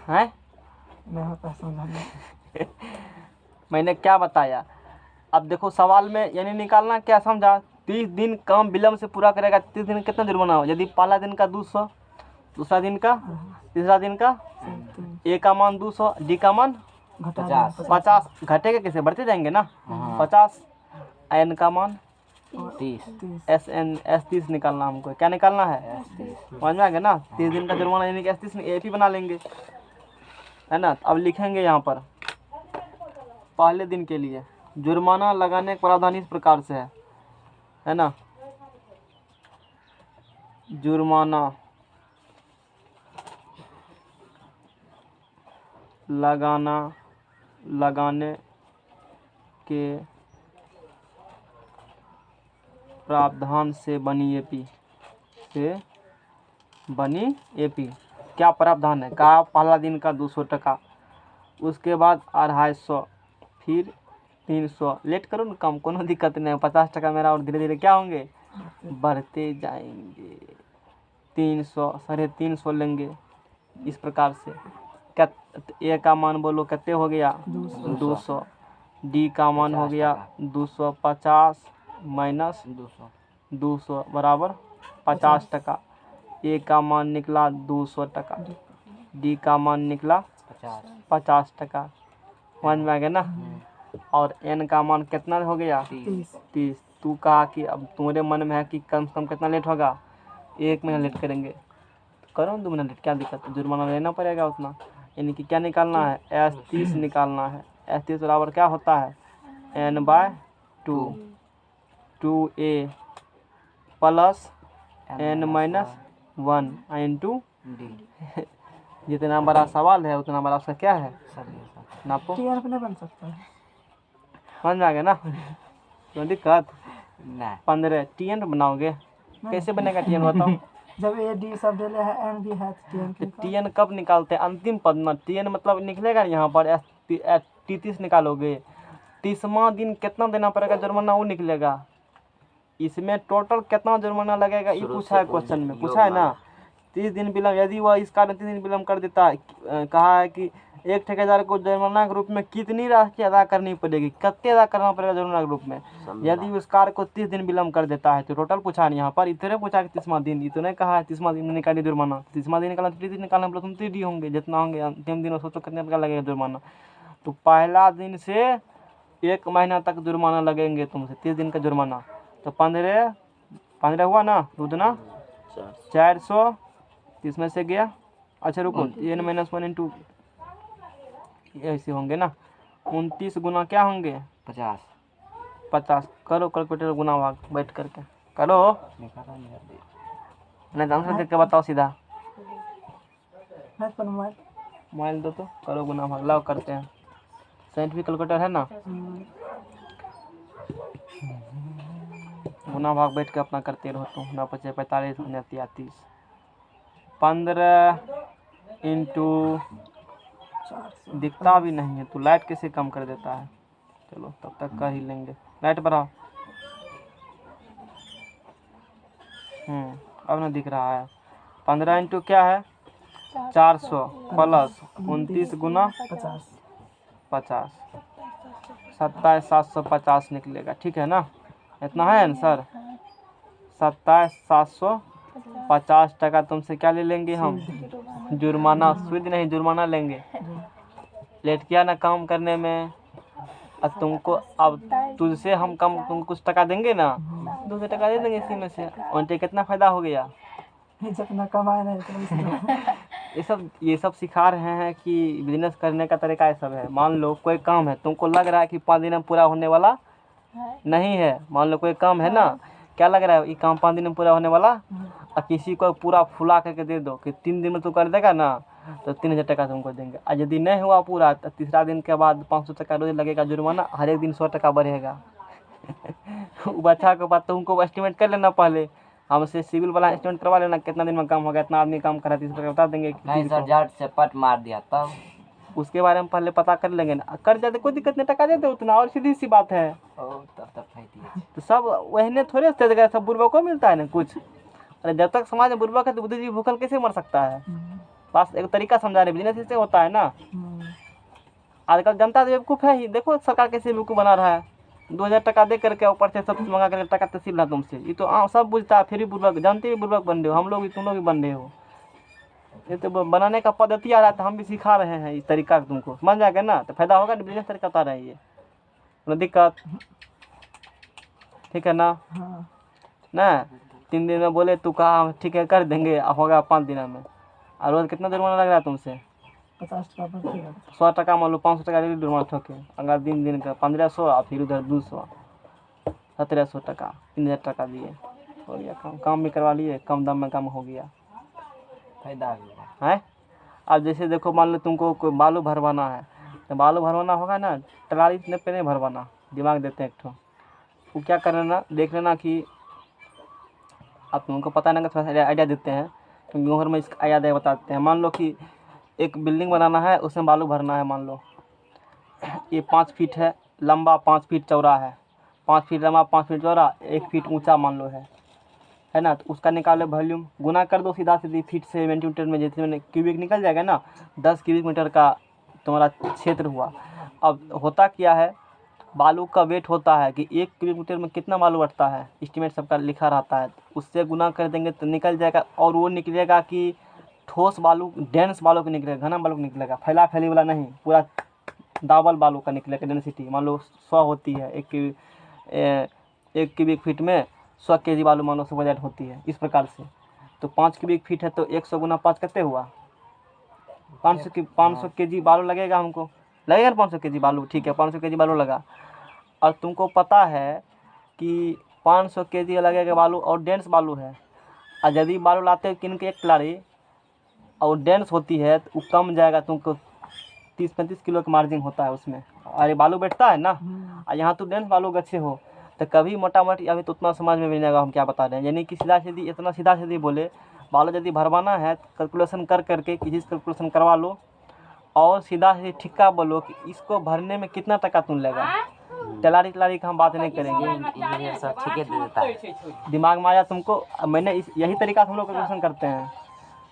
हैं? नहीं होता समझाने। मैंने क्या बताया? अब देखो सवाल में यानी निकालना क्या समझा? 30 दिन काम विलम्ब से पूरा करेगा, 30 दिन कितना जुर्माना हो? यदि पहला दिन का 200, दूसरा दिन का, तीसरा दिन का, ए का मान 200, डी का मान 50। घटेगा कैसे? बढ़ते जाएंगे ना। 50, एन का मान 30। एस 30 निकालना हमको। क्या निकालना है? समझ में आ गया ना? 30 दिन का जुर्माना यानी कि एस 30 एपी बना लेंगे, है ना? अब लिखेंगे यहाँ पर पहले दिन के लिए जुर्माना लगाने का प्रावधान इस प्रकार से है ना? जुर्माना लगाने के प्रावधान से बनी एपी। क्या प्रावधान है? कहा पहला दिन का 200 टका, उसके बाद 250, फिर 300। लेट करो ना कम, कोनो दिक्कत नहीं है। 50 टका मेरा और धीरे धीरे क्या होंगे? बढ़ते जाएंगे। 300, 350 लेंगे। इस प्रकार से क्या ए का मान बोलो कितने हो गया? 200। डी का मान हो गया 250 माइनस 200 बराबर 50 टका। ए का मान निकला 200 टका, डी का मान निकला 50 टका। समझ में आ गया ना? और एन का मान कितना हो गया? 30। तू कहा कि अब तुम्हारे मन में है कि कम से कम कितना लेट होगा? 1 महीना लेट करेंगे, करो 2 महीना लेट, क्या दिक्कत है? जुर्माना लेना पड़ेगा उतना। यानी कि क्या निकालना है? एस 30 निकालना है। एस 30 बराबर क्या होता है? n/2 2a plus n-1 into जितना बड़ा सवाल है उतना बड़ा उसका क्या है? नापो। टीआर पे नहीं बन सकता है। समझ में आ गया ना? कोई दिक्कत? नहीं। 15 टीएन बनाओगे? कैसे बनेगा टीएन बताओ? जब ए डी सब डेले है, एन भी है, तो टीएन कब निकालते हैं? अंतिम पद में टीएन मतलब निकलेगा यहाँ पर एस 30 निकालोगे, 30वां दिन कितना देना पड़ेगा जुर्माना वो निकलेगा। इसमें टोटल कितना जुर्माना लगेगा ये पूछा है क्वेश्चन में, पूछा है ना? 30 दिन विलम्ब, यदि वह इस कारण 30 दिन विलम्ब कर देता है, कहा है कि एक ठेकेदार को जुर्माना के रूप में कितनी राशि अदा करनी पड़ेगी, कितने अदा करना पड़ेगा जुर्माना के रूप में यदि उस कार्य को 30 दिन विलम्ब कर देता है। तो टोटल पूछा है यहाँ पर, इतने पूछा कि 30वां दिन, इतने कहा है 30वां दिन में निकालिए जुर्माना। 30वां दिन निकालना, 30 दिन निकालना बोला तुम 30 होंगे जितना होंगे अंतिम दिन, सोचो कितने का लगेगा जुर्माना। तो पहला दिन से 1 महीना तक जुर्माना लगेंगे तुमसे, 30 दिन का जुर्माना। तो 15 15 हुआ ना, उतना 400 400 इसमें से गया। अच्छा रुको, n माइनस 1 इंटू ऐसे होंगे ना, 29 गुना क्या होंगे 50 50। करो कैलकुलेटर गुना भाग बैठ करके करो, लिखा था नहीं अभी। नहीं तो आंसर करके बताओ सीधा। मैथ पर मोबाइल। मोबाइल दो तो करो गुना भाग, लाओ करते हैं। साइंटिफिक कैलकुलेटर है ना, गुना भाग बैठ के अपना करते रहो तुम। 9 × 45 × 33 15 इंटू 400 दिखता भी नहीं है तो लाइट कैसे कम कर देता है। चलो तब तक कर ही लेंगे, लाइट बढ़ाओ। अब ना दिख रहा है। 15 इंटू क्या है 400 प्लस 29 गुना 50। 50 27,750 निकलेगा, ठीक है ना। इतना है आंसर। 27,750 टका तुमसे क्या ले लेंगे हम, जुर्माना। सूद नहीं, जुर्माना लेंगे। लेट किया ना काम करने में, अब तुमको, अब तुझसे हम कम तुमको कुछ टका देंगे ना, 200 टका दे देंगे इसी में से। उनसे कितना फायदा हो गया। जितना कमाए नहीं उतना ये सब सिखा रहे हैं कि बिजनेस करने का तरीका ये सब है। मान लो कोई काम है, तुमको लग रहा है कि 5 दिन में पूरा होने वाला नहीं है। मान लो कोई काम है ना, क्या लग रहा है ये काम 5 दिन में पूरा होने वाला, और किसी को पूरा फुला करके दे दो कि 3 दिन में तू कर देगा ना तो 3,000 टका तुमको देंगे। और यदि नहीं हुआ पूरा तो तीसरा दिन के बाद 500 टका रोज लगेगा जुर्माना, हर एक दिन 100 टका बढ़ेगा। बच्चा के बाद तुमको एस्टिमेट कर लेना पहले, हमसे सिविल वाला एस्टिमेट करवा लेना कितना दिन में काम होगा, इतना आदमी काम करा, 30 टका बता देंगे नहीं किसी सर, को। झट से पट मार दिया तब। उसके बारे में पहले पता कर लेंगे ना, कर जाते कोई दिक्कत नहीं, टका दे दो उतना, और सीधी सी बात है। ओ तब फायदी। तो सब वहने थोड़े से जगह सब बुढ़वा को मिलता है ना कुछ। अरे जब तक समाज में बुढ़वा है तो बुद्धिजीवी भूखल कैसे मर सकता है। बस एक तरीका समझा रहे, बिजनेस इससे होता है ना। आजकल जनता बेवकूफ़ है ही, देखो सरकार कैसे बेवकूफ़ बना रहा है। 2,000 टका दे करके ऊपर से सब मंगा करके टका तहसील रहा तुमसे। ये तो सब बुझता है, फिर भी बुर्बक, जानते भी बुर्बक बन रहे हो, हम लोग भी, तुम लोग भी बन रहे हो। ये तो बनाने का पद्धति आ रहा था, हम भी सिखा रहे हैं इस तरीका तुमको, समझ जाएगा ना तो फायदा होगा। बिजनेस तरीका बता रहे हैं ये, कोई दिक्कत ठीक है ना। ना 3 दिन में बोले तू कहा ठीक है कर देंगे, होगा 5 दिन में। और रोज कितना जुर्माना लग रहा है तुमसे 50 टका बढ़ती है। 100 टका, मान लो 500 टका डेली जुर्माना ठोके। अगर दिन का 1500 और फिर उधर 200, 1700 टका, 3,000 टका दिए हो गया काम भी करवा लिए, कम दाम में काम हो गया फायदा भी हुआ। है। अब जैसे देखो, मान लो तुमको कोई बालू भरवाना है, तो बालू भरवाना होगा ना, टलारी पे नहीं भरवाना, दिमाग देते हैं एक ठो। वो क्या कर लेना, देख लेना कि अब तुमको पता नहीं, थोड़ा सा आइडिया देते हैं क्योंकि घर में इसका आइडिया बताते हैं। मान लो कि एक बिल्डिंग बनाना है, उसमें बालू भरना है। मान लो ये 5 फीट है लंबा, 5 फीट चौड़ा है, 5 फीट लंबा, 5 फीट चौड़ा, 1 फीट ऊंचा मान लो है ना। तो उसका निकालो वॉल्यूम, गुना कर दो सीधा सीधी फीट से सेंटीमीटर में, जैसे मैंने क्यूबिक निकल जाएगा ना, 10 क्यूबिक मीटर का तुम्हारा क्षेत्र हुआ। अब होता क्या है, बालू का वेट होता है कि 1 क्यूबिक मीटर में कितना बालू बढ़ता है, एस्टिमेट सबका लिखा रहता है। उससे गुना कर देंगे तो निकल जाएगा। और वो निकलेगा कि ठोस बालू, डेंस बालू का निकलेगा, घना बालू का निकलेगा, फैला फैली वाला नहीं, पूरा दाबल बालू का निकलेगा। डेंसिटी मान लो 100 होती है, 1 क्यूबिक फीट में 100 kg बालू मान लो सुपरजेट होती है, इस प्रकार से। तो 5 क्यूबिक फीट है तो 100 गुना 5 कितने हुआ, 500 kg बालू लगेगा हमको, लगेगा 500 kg बालू, ठीक है 500 kg बालू लगा। और तुमको पता है कि 500 kg लगेगा बालू, और डेंस बालू है। और यदि बालू लाते हो किन के एक टलारी और डेंस होती है तो वो कम जाएगा, तुमको 30-35 किलो का मार्जिन होता है उसमें। अरे बालू बैठता है ना, और यहाँ तो डेंस बालू गच्छे हो तो कभी मोटा मोटी, अभी तो उतना समझ में भी नहीं आएगा हम क्या बता रहे हैं। यानी कि सीधा सीधी, इतना सीधा सीधी बोले, बालू यदि भरवाना है तो कैलकुलेशन कर करके किसी से कैलकुलेशन करवा लो, और सीधा सीधी ठिक्का बोलो कि इसको भरने में कितना टका तुम लेगा। टलारी का हम बात नहीं करेंगे, इंजीनियर सब ठीक है दे देता है। दिमाग में आया तुमको। मैंने यही तरीका से हम लोग कैलकुलेशन करते हैं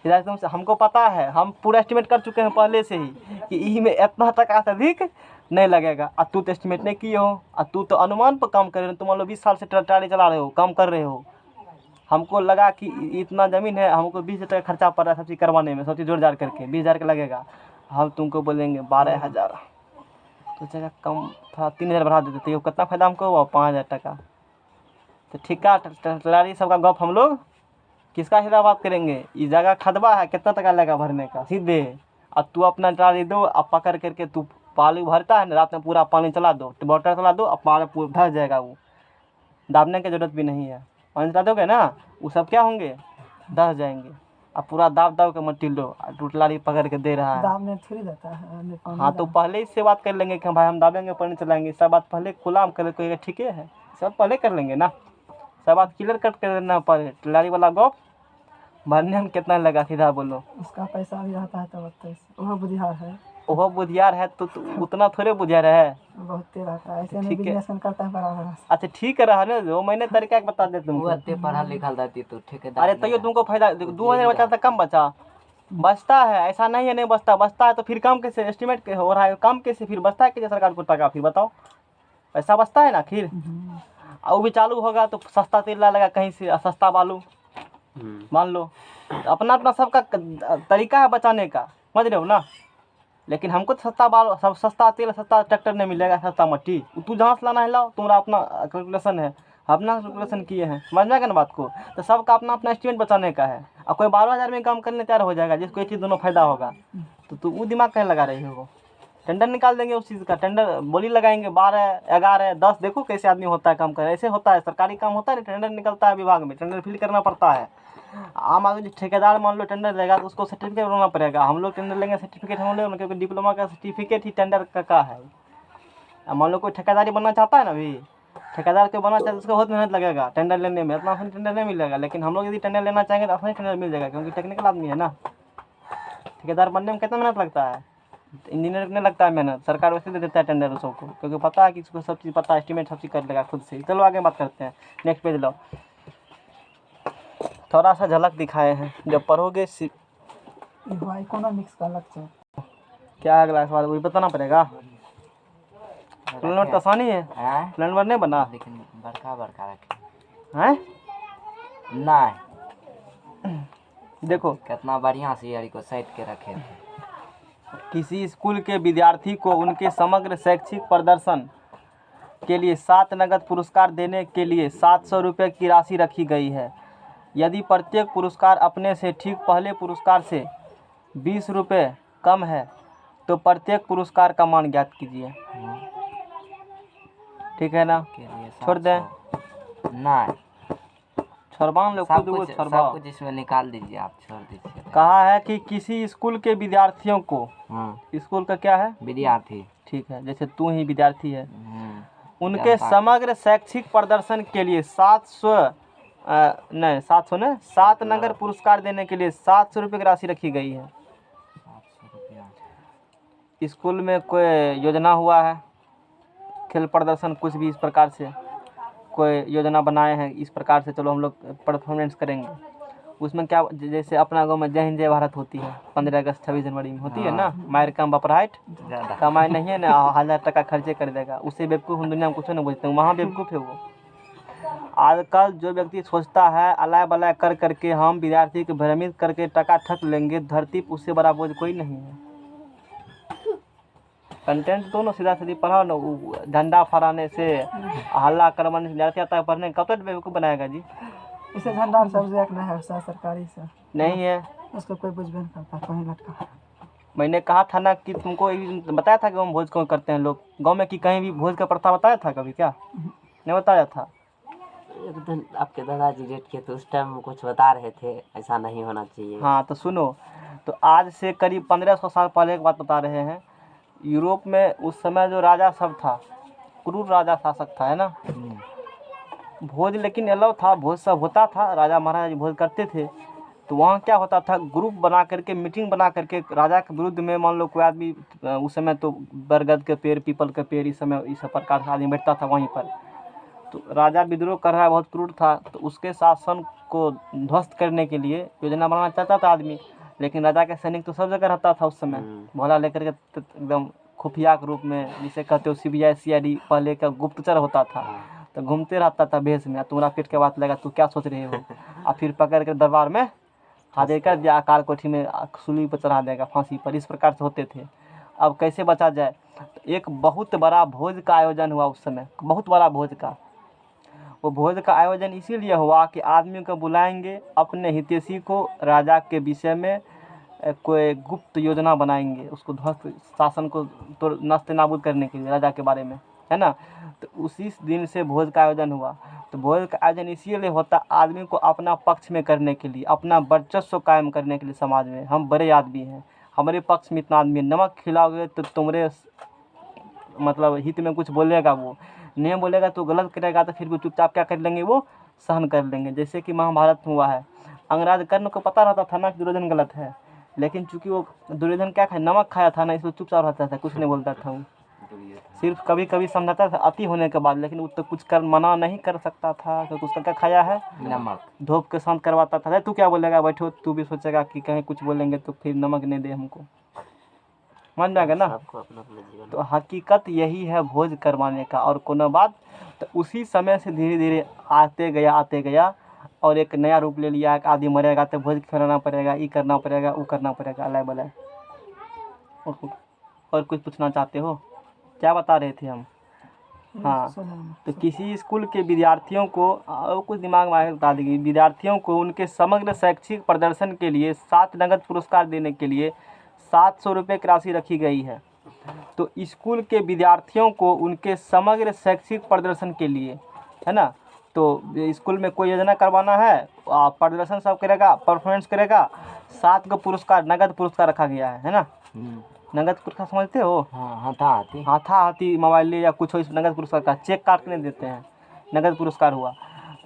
सीधा तुमसे। हमको पता है, हम पूरा एस्टिमेट कर चुके हैं पहले से ही कि ई में इतना टका से अधिक नहीं लगेगा। और तू तो एस्टिमेट नहीं किए हो, और तू तो अनुमान पर काम कर रहे हो। तुम मान लो 20 साल से ट्राली चला रहे हो, काम कर रहे हो। हमको लगा कि इतना ज़मीन है, हमको 20,000 टका खर्चा पड़ रहा है सब चीज़ करवाने में, सब चीज़ जोड़ जाड़ करके 20,000 का लगेगा। हम तुमको बोलेंगे 12,000, तो जगह कम, थोड़ा 3,000 बढ़ा देते, तो कितना फ़ायदा हमको हुआ, 5,000 टका। तो ठिका टेलारी सबका गप हम लोग किसका सीधा बात करेंगे। इस जगह खदबा है, कितना टका लगेगा भरने का सीधे। अब तू अपना ट्राली दो, अब पकड़ करके तू पानी भरता है ना, रात में पूरा पानी चला दो, मोटर चला दो, अब पानी पूरा भर जाएगा। वो दाबने की ज़रूरत भी नहीं है, पानी चला दोगे ना, वो सब क्या होंगे, दस जाएंगे। अब पूरा दाब दाब के मट्टी लो, टूटलारी पकड़ के दे रहा है। दाब में थोड़ी देता है आदमी पानी हाँ तो पहले इससे बात कर लेंगे कि भाई हम दाबेंगे पानी चलाएंगे, सब बात पहले खुला हम कर कोई ठीक है, सब पहले कर लेंगे ना, सब बात क्लियर कट कर देना। पहले टिलारी वाला गप भरने में कितना लगा सीधा बोलो। उसका पैसा भी रहता है तब बताइए, वह बुधियार है, वह बुधियार है तो उतना थोड़े बुधियार है। बहुत तेज रहता है, ऐसे नहीं ठीक है। बिजनेस करता है बराबर। अच्छा ठीक है रहने दो, मैंने तरीका बता दे वो तुमको। अत्ते पढ़ा लिखल रहती तो ठेकेदार अरे तैयो तुमको फायदा 2000 बचा था, कम बचता है, ऐसा नहीं है नहीं बचता है तो फिर काम कैसे एस्टिमेट हो रहा है, काम कैसे फिर बचता है कैसे सरकार को टका, फिर बताओ पैसा बचता है ना फिर। और वो भी चालू होगा तो सस्ता तेल ला लगा कहीं से, सस्ता बालू मान लो, तो अपना अपना सबका तरीका है बचाने का, समझ रहे हो ना। लेकिन हमको तो सस्ता बालू, सब सस्ता तेल सस्ता ट्रैक्टर नहीं मिलेगा, सस्ता मट्टी तू जहाँ से लाना है लाओ, तुम्हारा अपना कैलकुलेशन है, अपना कैलकुलेशन किए हैं, समझ में आएगा ना बात को। तो सबका अपना अपना एस्टिमेट बचाने का है। और कोई 12,000 में काम करने तैयार हो जाएगा जिसको एक चीज़ दोनों फायदा होगा, तो तू वो दिमाग कहीं लगा रही हो। टेंडर निकाल देंगे उस चीज़ का, टेंडर बोली लगाएंगे 12, 11, 10, देखो कैसे आदमी होता है काम करे, ऐसे होता है सरकारी काम होता है, टेंडर निकलता है विभाग में, टेंडर फिल करना पड़ता है। आम आदमी ठेकेदार मान लो टेंडर लेगा तो उसको सर्टिफिकेट बनाना पड़ेगा, हम लोग टेंडर लेंगे सर्टिफिकेट हम लोग, क्योंकि डिप्लोमा का सर्टिफिकेट ही टेंडर का है। अब मान लो कोई ठेकेदारी बनना चाहता है ना, अभी ठेकेदार को बनना चाहता है उसको बहुत मेहनत लगेगा टेंडर लेने में, इतना आसानी टेंडर नहीं मिलेगा। लेकिन हम लोग यदि टेंडर लेना चाहेंगे तो आसानी टेंडर मिल जाएगा, क्योंकि टेक्निकल आदमी है ना। ठेकेदार बनने में कितना मेहनत लगता है, इंजीनियर को नहीं लगता है मेहनत, सरकार वैसे दे देता है टेंडर सबको, क्योंकि पता है कि इसको सब चीज़ पता है, एस्टिमेट सब चीज़ कर लेगा खुद से। चलो आगे बात करते हैं, नेक्स्ट पेज लो। थोड़ा सा झलक दिखाए हैं, जब पढ़ोगे हुआ इकोनॉमिक्स का लेक्चर। क्या है अगला सवाल, वही बताना पड़ेगा। प्लान नंबर तो आसानी है, हैं? प्लान नंबर नहीं बना लेकिन बड़का बड़का रखे है। नहीं, देखो कितना बढ़िया से यारी को सेट के रखे थे। किसी स्कूल के विद्यार्थी को उनके समग्र शैक्षिक प्रदर्शन के लिए 7 नगद पुरस्कार देने के लिए 700 रुपये की राशि रखी गई है। यदि प्रत्येक पुरस्कार अपने से ठीक पहले पुरस्कार से 20 रुपये कम है तो प्रत्येक पुरस्कार का मान ज्ञात कीजिए। ठीक है ना, के लिए छोड़ दें, 700 नहीं, छोड़बान लोग खुद वो छोड़बा। सब कुछ इसमें निकाल दीजिए, आप छोड़ दीजिए। कहा है कि किसी स्कूल के विद्यार्थियों को, स्कूल का क्या है, विद्यार्थी, ठीक है, जैसे तू ही विद्यार्थी है, उनके जनता। समग्र शैक्षिक प्रदर्शन के लिए 7 नगर पुरस्कार देने के लिए 700 रुपये की राशि रखी गई है। 700 रुपया। स्कूल में कोई योजना हुआ है, खेल प्रदर्शन कुछ भी इस प्रकार से कोई योजना बनाए हैं, इस प्रकार से चलो हम लोग परफॉर्मेंस करेंगे। उसमें क्या, जैसे अपना गांव में जय हिंद जय भारत होती है, 15 अगस्त 26 जनवरी में होती है ना, मायर कम बपराइट ज्यादा कमाई नहीं है ना, 1000 टका खर्चे कर देगा, उससे बेवकूफ़ हम दुनिया में कुछ नहीं बोलते हैं, वहाँ बेवकूफ़ है वो। आजकल जो व्यक्ति सोचता है अलाय बलाय कर करके हम विद्यार्थी को भ्रमित करके टका ठक लेंगे, धरती पर उससे बड़ा बोझ कोई नहीं है। कंटेंट दोनों सीधा सीधी पढ़ाओ ना, झंडा फहराने से हल्ला करवाने से विद्यार्थी आता है पढ़ने, कब तक बेवकूफ़ बनाएगा जी। इसे झंडा सब्जेक्ट नहीं है सरकारी से, नहीं है, उसको कोई बुझ भी नहीं करता, कहीं लटका है। मैंने कहा था ना कि तुमको एक दिन बताया था कि हम भोज क्यों करते हैं लोग गांव में, कि कहीं भी भोज का प्रथा बताया था कभी, क्या नहीं बताया था। एक दिन आपके दादाजी रेट के तो उस टाइम कुछ बता रहे थे ऐसा नहीं होना चाहिए। हाँ तो सुनो, तो आज से करीब 1500 साल पहले एक बात बता रहे हैं। यूरोप में उस समय जो राजा सब था, क्रूर राजा शासक था, है ना, भोज लेकिन अलाउ था, भोज सब होता था, राजा महाराजा भोज करते थे। तो वहाँ क्या होता था, ग्रुप बना करके, मीटिंग बना करके राजा के विरुद्ध में, मान लो कोई आदमी, उस समय तो बरगद के पेड़, पीपल के पेड़, इस समय इस प्रकार का आदमी बैठता था वहीं पर। तो राजा विद्रोह कर रहा है, बहुत क्रूर था, तो उसके शासन को ध्वस्त करने के लिए योजना बनाना चाहता था आदमी। लेकिन राजा के सैनिक तो सब जगह रहता था उस समय, भोला लेकर के एकदम खुफिया के रूप में, जिसे कहते हो CBI CID पहले का गुप्तचर होता था, तो घूमते रहता था भेष में, तुम्हारा पेट के बात लगा, तू क्या सोच रहे हो, और फिर पकड़ कर दरबार में हाजिर कर दिया, अकाल कोठी में सूली पर चढ़ा देगा, फांसी पर, इस प्रकार से होते थे। अब कैसे बचा जाए, तो एक बहुत बड़ा भोज का आयोजन हुआ उस समय, बहुत बड़ा भोज का। वो भोज का आयोजन इसीलिए हुआ कि आदमी को बुलाएंगे, अपने हितैषी को राजा के विषय में कोई गुप्त योजना बनाएंगे, उसको ध्वस्त शासन को तो नष्ट नाबूद करने के लिए राजा के बारे में, है ना। तो उसी दिन से भोज का आयोजन हुआ। तो भोज का आयोजन इसीलिए होता आदमी को अपना पक्ष में करने के लिए, अपना वर्चस्व कायम करने के लिए समाज में। हम बड़े आदमी हैं, हमारे पक्ष में इतना आदमी है, नमक खिलाओगे तो तुम्हारे मतलब हित में कुछ बोलेगा, वो नहीं बोलेगा तो गलत करेगा, तो फिर वो चुपचाप क्या कर लेंगे, वो सहन कर लेंगे। जैसे कि महाभारत में हुआ है, अंगराज कर्ण को पता रहता था ना कि दुर्योधन गलत है, लेकिन चूंकि वो दुर्योधन क्या खाया, नमक खाया था ना, इसलिए चुपचाप रहता था, कुछ नहीं बोलता था। वो सिर्फ कभी कभी समझाता था अति होने के बाद, लेकिन वो तो कुछ कर मना नहीं कर सकता था, क्योंकि उसका क्या खाया है, नमक। धोप के शांत करवाता था। तू क्या बोलेगा, बैठो, तू भी सोचेगा कि कहीं कुछ बोलेंगे तो फिर नमक नहीं दे हमको, मान जाएगा ना। सबको अपना अपना जीवन। तो हकीकत यही है भोज करवाने का, और कोनो बात। तो उसी समय से धीरे धीरे आते गया और एक नया रूप ले लिया। एक आदमी मरेगा तो भोज खिलाना पड़ेगा, ये करना पड़ेगा, वो करना पड़ेगा, अलाय बलाय। और कुछ पूछना चाहते हो, क्या बता रहे थे हम? हाँ, तो किसी स्कूल के विद्यार्थियों को और कुछ दिमाग में आए बता देंगे, विद्यार्थियों को उनके समग्र शैक्षिक प्रदर्शन के लिए 7 नगद पुरस्कार देने के लिए 700 रुपये की राशि रखी गई है। तो स्कूल के विद्यार्थियों को उनके समग्र शैक्षिक प्रदर्शन के लिए, है ना, तो स्कूल में कोई योजना करवाना है, प्रदर्शन सब करेगा, परफॉर्मेंस करेगा, 7 को पुरस्कार, नगद पुरस्कार रखा गया है ना। नगद पुरस्कार समझते हो? हाँ, हाथी। हाथी मोबाइल या कुछ हो, इस नगद पुरस्कार का चेक काट के नहीं देते हैं, नगद पुरस्कार हुआ।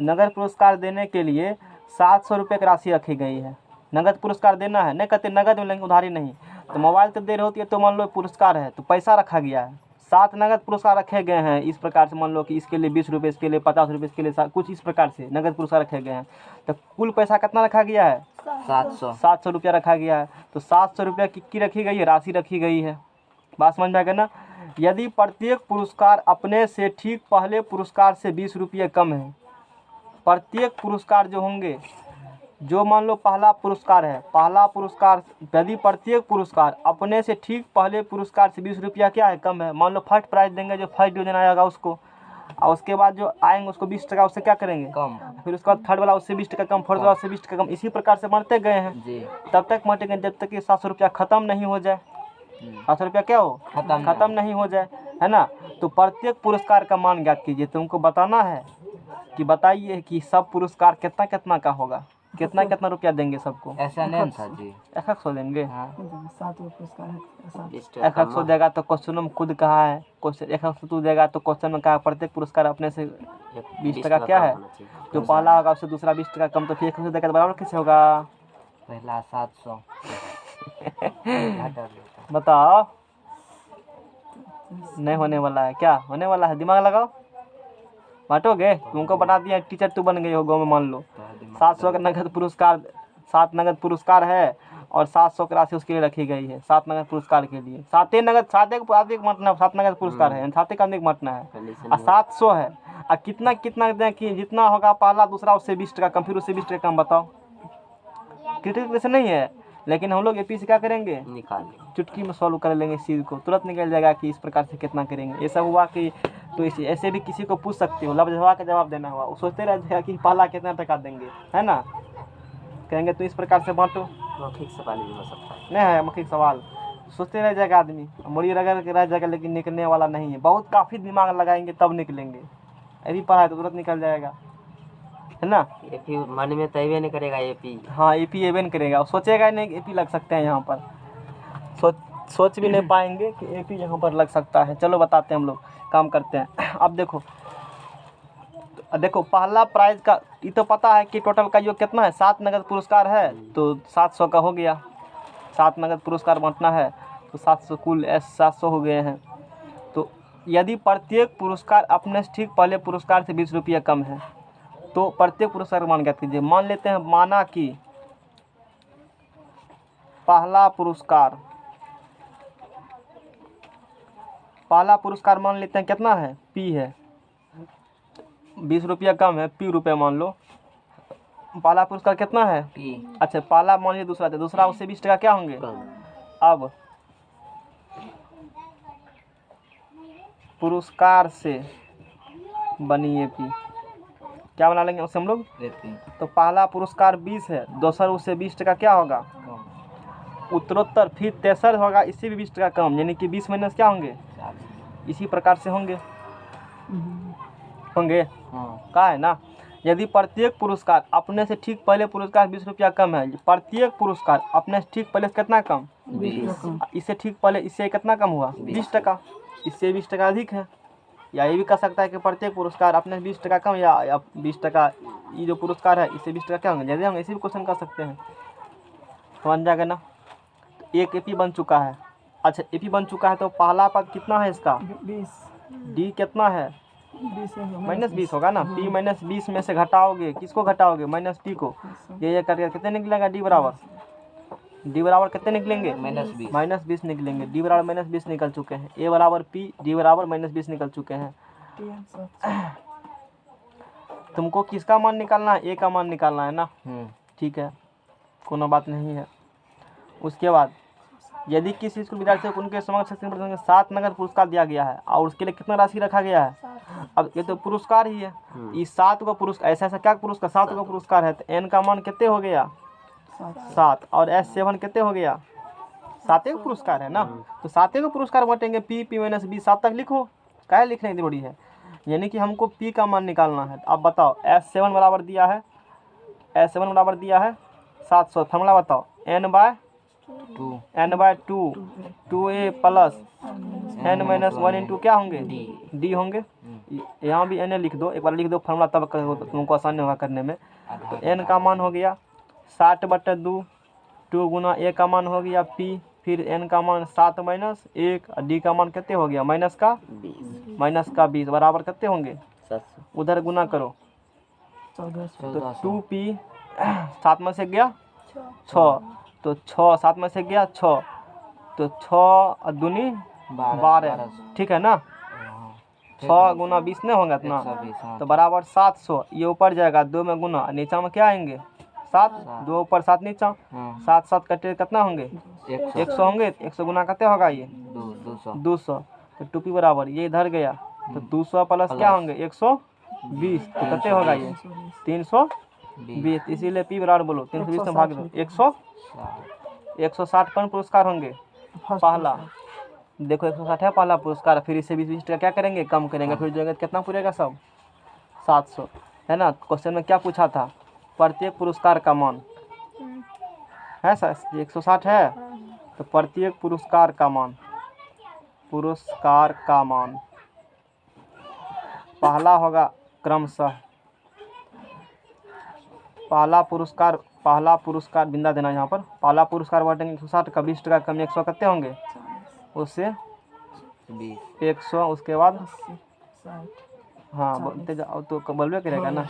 नगद पुरस्कार देने के लिए 700 रुपये की राशि रखी गई है। नगद पुरस्कार देना है, नहीं कहते नगद में लेंगे, उधारी नहीं। तो मोबाइल तो दे रही होती है, तो मान लो पुरस्कार है तो पैसा रखा गया है, 7 नगद पुरस्कार रखे गए हैं। इस प्रकार से मान लो कि इसके लिए 20 रुपये, इसके लिए 50 रुपये, इसके लिए कुछ इस प्रकार से नगद पुरस्कार रखे गए हैं। तो कुल पैसा कितना रखा गया है? 700 रुपया रखा गया है। तो 700 रुपया की रखी गई है, राशि रखी गई है। बात समझ में आ गया ना। यदि प्रत्येक पुरस्कार अपने से ठीक पहले पुरस्कार से 20 रुपये कम है, प्रत्येक पुरस्कार जो होंगे, जो मान लो पहला पुरस्कार है, पहला पुरस्कार यदि प्रत्येक पुरस्कार अपने से ठीक पहले पुरस्कार से 20 रुपया क्या है, कम है, मान लो फर्स्ट प्राइज देंगे, जो फर्स्ट डिवीजन आएगा उसको, और उसके बाद जो आएंगे उसको 20 टका उससे क्या करेंगे, कम। फिर उसके बाद थर्ड वाला उससे 20 टका कम, फोर्थ वाला उससे 20 टका कम, इसी प्रकार से बढ़ते गए हैं जी। तब तक बढ़ते जब तक कि 700 रुपया ख़त्म नहीं हो जाए। 700 रुपया क्या हो, खत्म नहीं हो जाए, है ना। तो प्रत्येक पुरस्कार का मान ज्ञात कीजिए। तुमको बताना है कि बताइए कि सब पुरस्कार कितना कितना का होगा, कितना कितना रुपया देंगे सबको। ऐसा नहीं था जी। 100 देंगे, 7 पुरस्कार है, 100 देगा तो क्वेश्चन में खुद कहा है, क्वेश्चन 100 तू देगा तो क्वेश्चन में कहा प्रत्येक पुरस्कार अपने से 20 टका क्या है, जो पहला होगा उससे दूसरा 20 टका कम, तो फिर 100 देगा तो बराबर किसे होगा, पहला 700। बताओ। नहीं होने वाला है, क्या होने वाला है, दिमाग लगाओ, बांटोगे। तुमको बता दिया टीचर तू बन गई हो गाँव में, मान लो 700 का नगद पुरस्कार, 7 नगद पुरस्कार है और 700 की राशि उसके लिए रखी गई है, 7 नगद पुरस्कार के लिए। 7 नगद, 7 एक मटना, 7 नगद पुरस्कार है, 7 का एक मटना है, और 700 है। और कितना कितना दें कि जितना होगा पहला दूसरा उससे 20 टका कम, फिर उससे 20 टका कम। बताओ, क्रिटिकल नहीं है, लेकिन हम लोग एपी से क्या करेंगे, निकालेंगे, चुटकी में सॉल्व कर लेंगे इस चीज़ को, तुरंत निकल जाएगा कि इस प्रकार से कितना करेंगे। ये सब हुआ कि तो ऐसे भी किसी को पूछ सकते हो, लफ्ज़ का जवाब देना हुआ, वो सोचते रह जाएगा कि पहला कितना टका देंगे, है ना। कहेंगे तो इस प्रकार से बांटो, मौखिक सवाल भी हो सकता है। नहीं है मौखिक सवाल, सोचते रह जाएगा आदमी, मुड़ी रगड़ के रह जाएगा, लेकिन निकलने वाला नहीं है। बहुत काफ़ी दिमाग लगाएंगे तब निकलेंगे, अभी पढ़ा है तो तुरंत निकल जाएगा, है ना। एपी मन में तय नहीं करेगा एपी। हाँ, एपी एवेन करेगा, और सोचेगा नहीं कि एपी लग सकते हैं यहाँ पर, सोच भी नहीं पाएंगे कि एपी यहाँ पर लग सकता है। चलो बताते हैं, हम लोग काम करते हैं। अब देखो पहला प्राइज का ये तो पता है कि टोटल का योग कितना है, 7 नगद पुरस्कार है, तो 700 का हो गया, 7 नगद पुरस्कार बांटना है तो 700, कुल 700 हो गए हैं। तो यदि प्रत्येक पुरस्कार अपने से ठीक पहले पुरस्कार से 20 रुपये कम है, तो प्रत्येक पुरस्कार मान ज्ञात कीजिए। मान लेते हैं, माना कि पहला पुरस्कार मान लेते हैं कितना है, पी है, 20 रुपया कम है, पी रुपये मान लो। पहला पुरस्कार कितना है, पी। अच्छा पहला मान लीजिए, दूसरा थे, दूसरा उससे 20 टका क्या होंगे। अब पुरस्कार से बनी एपी, क्या बना लेंगे उससे हम लोग? रेटिंग तो पहला पुरस्कार 20 है, दूसरा उससे 20 टका क्या होगा? कम उत्तरोत्तर फिर तेसर होगा, इससे भी 20 टका कम, यानी कि 20 माइनस क्या होंगे? 40। इसी प्रकार से होंगे होंगे हाँ का है ना। यदि प्रत्येक पुरस्कार अपने से ठीक पहले पुरस्कार 20 रुपया कम है, प्रत्येक पुरस्कार अपने से ठीक पहले से कितना कम? 20। इससे ठीक पहले इससे कितना कम हुआ? 20 टका। इससे 20 टका अधिक है। या ये भी कह सकता है कि प्रत्येक पुरस्कार अपने से 20 टका कम या 20 टका, ये जो पुरस्कार है इससे 20 टका क्या होंगे? जैसे हम ऐसे भी क्वेश्चन कर सकते हैं, समझ जाएगा ना। तो एक एपी बन चुका है। अच्छा एपी बन चुका है तो पहला पद कितना है इसका? 20 डी कितना है? 20 -20 होगा ना। पी -20 में से घटाओगे, किसको घटाओगे? -p को। ये करके कितने निकलेगा? डी बराबर कितने निकलेंगे? -20। -20 निकलेंगे। डी बराबर -20 निकल चुके हैं। ए बराबर पी, डी बराबर -20 निकल चुके हैं। तुमको किसका मान निकालना है? ए का मान निकालना है ना। ठीक है, कोनो बात नहीं है। उसके बाद यदि किसी स्कूल विद्यार्थी को उनके समक्ष 7 नगद पुरस्कार दिया गया है और उसके लिए कितना राशि रखा गया है? अब ये तो पुरस्कार ही है। ये 7 को पुरस्कार, ऐसा क्या पुरस्कार? 7 को पुरस्कार है। तो एन का मान कितने हो गया? 7। और S7 कितने हो गया? 7 को पुरस्कार है ना। तो 7 को पुरस्कार बांटेंगे। P -B 7 तक लिखो, क्या लिखने की जरूरी है? यानी कि हमको P का मान निकालना है। अब बताओ S7 बराबर दिया है, S7 बराबर दिया है 700। फॉर्मूला बताओ। n/2 2a plus n-1 into क्या होंगे? डी होंगे। यहाँ भी n लिख दो, एक बार लिख दो फॉर्मूला, तब तुमको आसानी होगा करने में। तो n का मान हो गया 60/2, 2 गुना a का मान हो गया p, फिर n का मान 7 - 1, और d का मान कितने हो गया? -20 बराबर कितने होंगे? 700। उधर गुना करो। 1400 तो 2p 7 में से गया 6, तो 6 7 में से गया 6, तो 6 दूनी 12। ठीक है ना। 6 गुना 20 नहीं होगा इतना, 120। तो बराबर 700। ये ऊपर जाएगा 2 में गुना, नीचा में क्या आएंगे? 7, 2 ऊपर 7 नीचा, 7 7 कटे कितना होंगे? 100 होंगे। 100 गुना कितने होगा? ये 200। तो 2p बराबर ये इधर गया, तो 200 प्लस क्या होंगे? 120। तो कितने होगा? ये 320। इसीलिए p बराबर बोलो 320 में भाग दो 160 कौन पुरस्कार होंगे? पहला। देखो 160 है पहला पुरस्कार, फिर इससे 20 टका क्या करेंगे? कम करेंगे। फिर जो कितना पूरेगा? सब 700 है ना। क्वेश्चन में क्या पूछा था? प्रत्येक पुरस्कार का मान है सर 160 है, तो प्रत्येक पुरस्कार का मान पहला होगा क्रमशः पहला पुरस्कार बिंदा देना यहाँ पर। पहला पुरस्कार बांटेंगे 160 का, 20 टका कम 100 कितने होंगे? उससे 100। उसके बाद 60 हाँ बोलते जाओ तो बोलबे करेगा ना।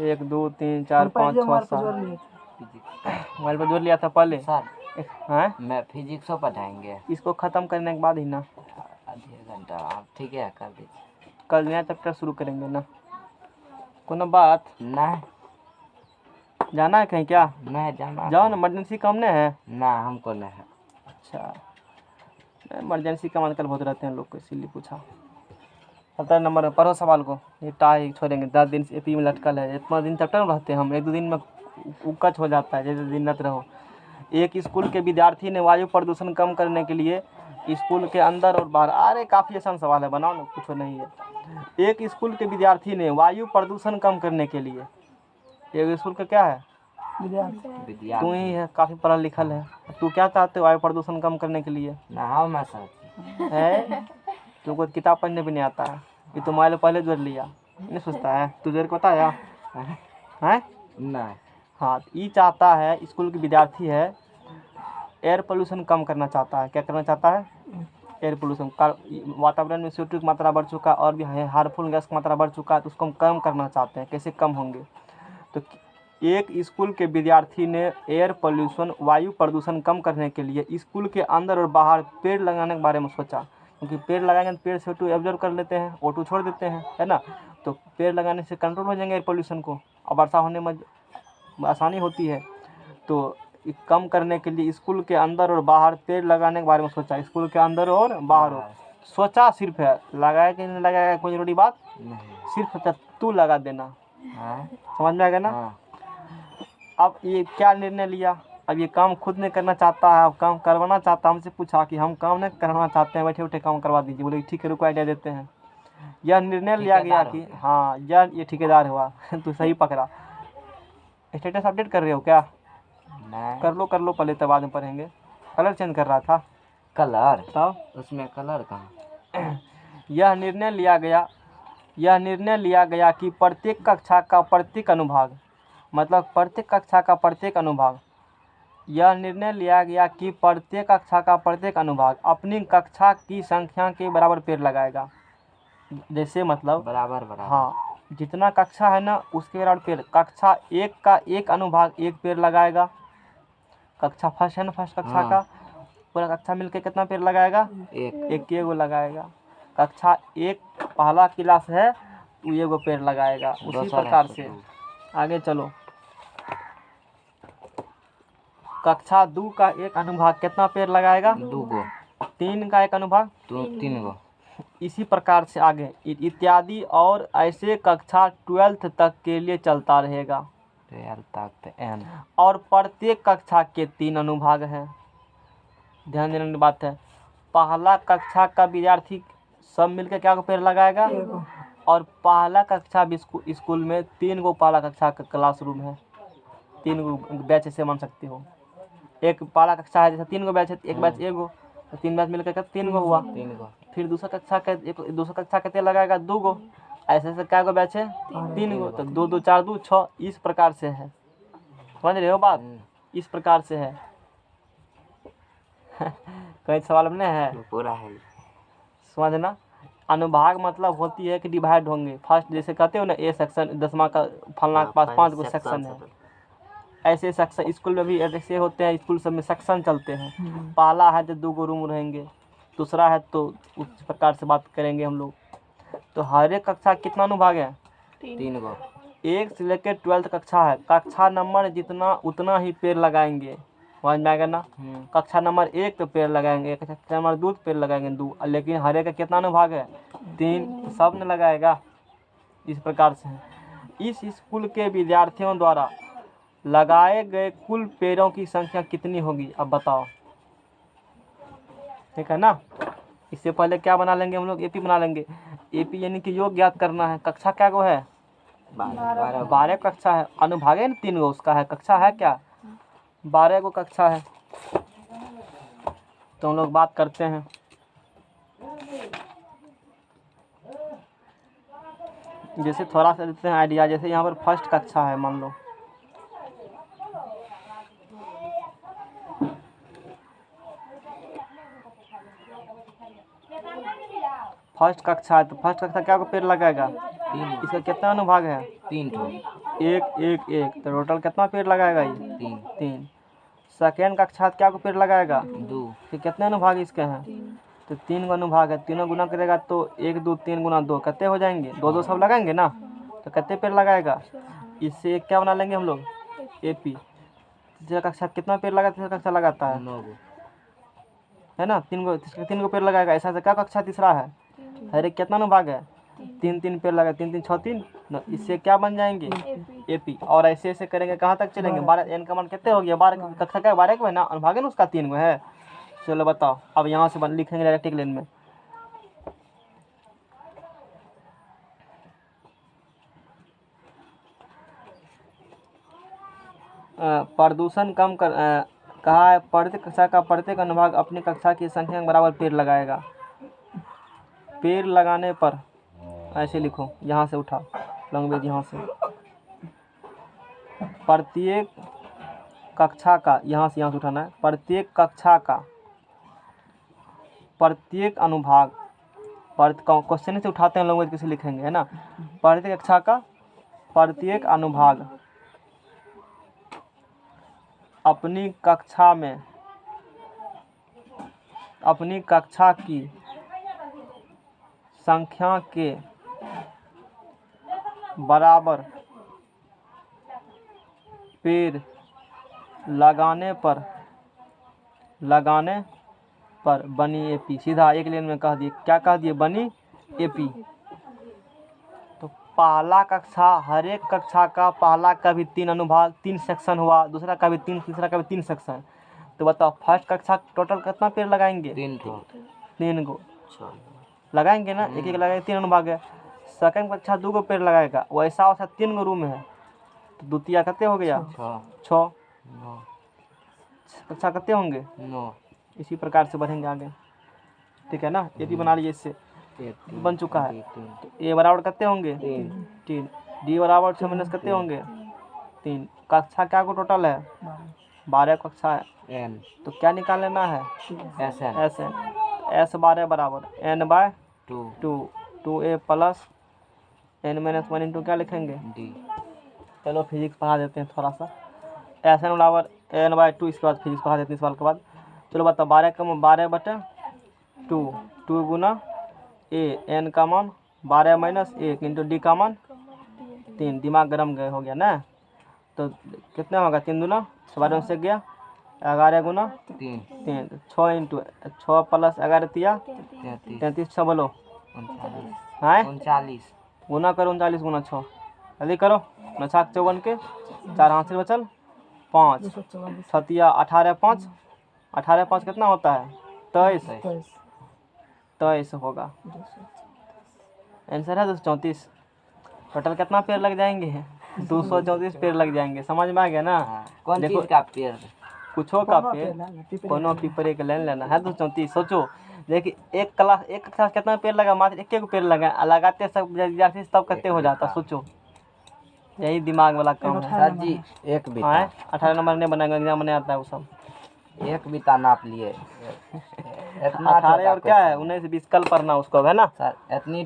1 2 3 4 5 6 7। मोबाइल पर जोड़ लिया था पहले। सर हैं? मैं फिजिक्स पढ़ाएंगे इसको ख़त्म करने के बाद ही ना आधे घंटा। आप ठीक है कर दीजिए। कल नया चैप्टर शुरू करेंगे ना। कोनो बात? नहीं जाना है कहीं क्या? नहीं जाना। जाओ ना, इमरजेंसी काम नहीं है। ना हमको नहीं है। अच्छा, इमरजेंसी काम आजकल बहुत रहते हैं लोग को, इसीलिए पूछा। 17 नंबर में पढ़ो सवाल को। ये टाई छोड़ेंगे 10 दिन से एपी में लटकल है। इतना दिन चैप्टर में रहते हैं हम, 1-2 दिन में उकच हो जाता है। जैसे दिन रात रहो। एक स्कूल के विद्यार्थी ने वायु प्रदूषण कम करने के लिए स्कूल के अंदर और बाहर, अरे काफ़ी आसान सवाल है, बनाओ ना, कुछ नहीं है। एक स्कूल के विद्यार्थी ने वायु प्रदूषण कम करने के लिए, एक स्कूल का क्या है? विद्यार्थी तू ही है, काफ़ी पढ़ा लिखल है। तू क्या चाहते हो वायु प्रदूषण कम करने के लिए? नहाओ मैं सर है तुमको किताब पढ़ने भी नहीं आता है। ये तो मोबाइल पहले जोड़ लिया, नहीं सोचता है तू जोड़ के बताया है? नहीं। हाँ, ये चाहता है, स्कूल के विद्यार्थी है, एयर पोल्यूशन कम करना चाहता है। क्या करना चाहता है? Air pollution. वातावरण में CO2 की मात्रा बढ़ चुका और भी हार्मफुल गैस की मात्रा बढ़ चुका है, तो उसको हम कम करना चाहते हैं। कैसे कम होंगे? तो एक स्कूल के विद्यार्थी ने एयर पोल्यूशन वायु प्रदूषण कम करने के लिए स्कूल के अंदर और बाहर पेड़ लगाने के बारे में सोचा। क्योंकि पेड़ लगाएंगे तो पेड़ CO2 एब्जॉर्ब कर लेते हैं, O2 छोड़ देते हैं, है ना। तो पेड़ लगाने से कंट्रोल हो जाएंगे एयर पोल्यूशन को, और वर्षा होने में आसानी होती है। तो कम करने के लिए स्कूल के अंदर और बाहर पेड़ लगाने के बारे में सोचा। स्कूल के अंदर और बाहर हो सोचा, सिर्फ है, लगाया कि नहीं लगाया कोई जरूरी बात नहीं। सिर्फ तू लगा देना। हाँ समझ में आ गया ना। हाँ अब ये क्या निर्णय लिया, अब ये काम खुद नहीं करना चाहता है, अब काम करवाना चाहता है। हमसे पूछा कि हम काम नहीं करवाना चाहते हैं, बैठे उठे काम करवा दीजिए। बोले ठीक है, रुको आइडिया देते हैं। यह निर्णय लिया गया ठेकेदार हो कि गया। हाँ ये ठेकेदार हुआ तू सही पकड़ा। स्टेटस अपडेट कर रहे हो क्या? नहीं कर लो पहले, तब बाद में पढ़ेंगे। कलर चेंज कर रहा था कलर, तब। उसमें कलर कहाँ? यह निर्णय लिया गया कि प्रत्येक कक्षा का प्रत्येक अनुभाग, मतलब प्रत्येक कक्षा का प्रत्येक अनुभाग, यह निर्णय लिया गया कि प्रत्येक कक्षा का प्रत्येक अनुभाग अपनी कक्षा की संख्या के बराबर पेड़ लगाएगा। जैसे मतलब बराबर बराबर। हाँ, जितना कक्षा है ना उसके बराबर पेड़। कक्षा एक का एक अनुभाग एक पेड़ लगाएगा। कक्षा फर्स्ट है ना, फर्स्ट कक्षा हाँ। का पूरा कक्षा मिलके कितना पेड़ लगाएगा? एक एक लगाएगा। कक्षा एक पहला क्लास है तो एगो पेड़ लगाएगा। उसी दूसरा प्रकार है से तो आगे चलो। कक्षा 2 का एक अनुभाग कितना पेड़ लगाएगा? 2 गो, 3 का एक अनुभाग, तो 3 गो। इसी प्रकार से आगे इत्यादि, और ऐसे कक्षा 12th तक के लिए चलता रहेगा। 12 तक तो n। और प्रत्येक कक्षा के 3 अनुभाग हैं। ध्यान देने की बात है। पहला कक्षा का विद्यार्थी सब मिलकर क्या को पेड़ लगाएगा? और पहला कक्षा भी स्कूल में 3 गो पहला कक्षा का क्लासरूम है। 3 गो बैच से मान सकते हो। एक पहला कक्षा है, जैसे 3 गो बैच है, एक बैच एगो, तो 3 बैच मिलकर 3 गो हुआ। 3 गो। फिर दूसरा कक्षा के तेल लगाएगा 2 गो। ऐसे ऐसे क्या गो बैच है? 3 गो। तो 2 2 4 2 6, इस प्रकार से है। समझ रहे हो बात? इस प्रकार से है। कोई सवाल में है? पूरा है। समझना। अनुभाग मतलब होती है कि डिवाइड होंगे। फर्स्ट जैसे कहते हो ना ए सेक्शन, 10वां का फलना के पास 5 गो सेक्शन है। ऐसे सेक्शन स्कूल में भी ऐसे होते हैं। स्कूल सब में सेक्शन चलते हैं। पहला है तो 2 गो रूम रहेंगे, दूसरा है तो उस प्रकार से बात करेंगे हम लोग। तो हर एक कक्षा कितना अनुभाग है? 3 गो। 1 से लेकर 12th कक्षा है। कक्षा नंबर जितना उतना ही पेड़ लगाएंगे। समझ में आएगा ना। कक्षा नंबर 1 पे पेड़ लगाएंगे, कक्षा नंबर 2 पेड़ लगाएंगे 2, लेकिन हर एक का कितना अनुभाग है? 3। सब ने लगाएगा। इस प्रकार से है। इस स्कूल के विद्यार्थियों द्वारा लगाए गए कुल पेड़ों की संख्या कितनी होगी, अब बताओ। ठीक है ना। इससे पहले क्या बना लेंगे हम लोग? एपी बना लेंगे। एपी यानी कि योग ज्ञात करना है। कक्षा क्या गो है? 12 कक्षा है। अनुभाग है ना 3 गो, उसका है। कक्षा है क्या? 12 गो कक्षा है। तो हम लोग बात करते हैं। जैसे थोड़ा सा देते हैं आइडिया। जैसे यहाँ पर फर्स्ट कक्षा है मान लो, फर्स्ट कक्षा है तो फर्स्ट कक्षा क्या को पेड़ लगाएगा? 3। इसका कितना अनुभाग है? 3 ठो। 1 1 1, तो टोटल कितना पेड़ लगाएगा ये? 3। 3। सेकेंड कक्षा क्या को पेड़ लगाएगा? 2। फिर कितने अनुभाग इसके हैं? तो 3 गो अनुभाग है। तीनों गुना करेगा तो 1 2 3 गुना 2 कितने हो जाएंगे? 2 2 सब लगाएंगे ना, तो कितने पेड़ लगाएगा? इससे एक क्या बना लेंगे हम लोग? एपी। तीसरा कक्षा कितना पेड़ लगा? तीसरा कक्षा लगाता है 9 गो। है ना। 3 गो पेड़ लगाएगा। ऐसा क्या कक्षा तीसरा है? हर एक कितना अनुभाग है? 3 3 पेड़ लगा, 3 3 6 3 न, इससे क्या बन जाएंगे? एपी। और ऐसे ऐसे करेंगे कहाँ तक चलेंगे? 12। एन का मान कितने हो गया? 12 कक्षा का 12 को है ना, अनुभाग है ना उसका 3 गो है। चलो बताओ। अब यहाँ से लिखेंगे डायरेक्ट लाइन में। प्रदूषण कम कर कहा है प्रत्येक कक्षा का प्रत्येक अनुभाग अपनी कक्षा की संख्या के बराबर पेड़ लगाएगा। पेड़ लगाने पर ऐसे लिखो, यहाँ से उठा लैंग्वेज, यहाँ से प्रत्येक कक्षा का, यहाँ से उठाना है। प्रत्येक कक्षा का प्रत्येक अनुभाग, क्वेश्चन से उठाते हैं लैंग्वेज कैसे लिखेंगे, है ना। प्रत्येक कक्षा का प्रत्येक अनुभाग अपनी कक्षा की संख्या के बराबर पेड़ लगाने पर बनी एपी। सीधा एक लाइन में कह दिए, क्या कह दिए? बनी एपी। तो पहला कक्षा, हर एक कक्षा का पहला का भी 3 अनुभाग, 3 सेक्शन हुआ, दूसरा का भी 3, तीसरा का भी 3 सेक्शन। तो बताओ फर्स्ट कक्षा टोटल कितना पेड़ लगाएंगे? 3 ठो 3 गो अच्छा लगाएंगे ना, एक एक लगाएंगे, 3 अनुभाग है। सेकंड कक्षा 2 गो पेड़ लगाएगा, वैसा वैसा 3 गो रूम है, तो द्वितीय कितने हो गया? 6। 9 कक्षा कितने होंगे? 9 इसी प्रकार से बढ़ेंगे आगे, ठीक है ना। ये भी बना लीजिए, इससे बन चुका है। तो ए बराबर कितने होंगे? 3। डी बराबर 6 माइनस कितने होंगे? 3। कक्षा क्या को टोटल है? 12 कक्षा है। n तो क्या निकाल लेना है? sn S N. एस 12 बराबर n/2 2 2a plus n-1 into क्या लिखेंगे? d चलो फिजिक्स पढ़ा देते हैं थोड़ा सा। एस एन बराबर n/2, इसके बाद फिजिक्स पढ़ा देते हैं इस सवाल के बाद। चलो बताओ 12/2 2 गुना ए, एन का मान 12 माइनस 1 इंटू डी का मान 3। दिमाग गर्म गए हो गया ना। तो कितना होगा? 3 दूना 12 से गया 11 गुना 3 3 6 इंटू 6 प्लस 11 तिया 33 33 6 बोलो 39 हैं 39 गुना करो 39 गुना 6 जल्दी करो। 9 7 54 के 4 हाथ से बचल 5 244 छतिया 18 5 18 5 कितना होता है? 23 23 होगा आंसर है 234। टोटल कितना पेड़ लग जाएंगे? 234 पेड़ लग जाएंगे। समझ में आ गया ना? हाँ, कौन देखो, चीज का पेड़? कुछो का पेड़, कोनो पीपरे के लाइन लेना है 234। सोचो देखिए एक क्लास कितना पेड़ लगा? मात्र एक पेड़ लगा, लगाते सब विद्यार्थी तब कितने हो जाता? सोचो, यही दिमाग वाला काम है। सर जी एक बीता हाँ 18 नंबर नहीं बनाएंगे, एग्जाम में नहीं आता है वो सब। एक बीता नाप लिए इतना 18 और क्या है 19 20 कल पढ़ना उसको, है ना। सर इतनी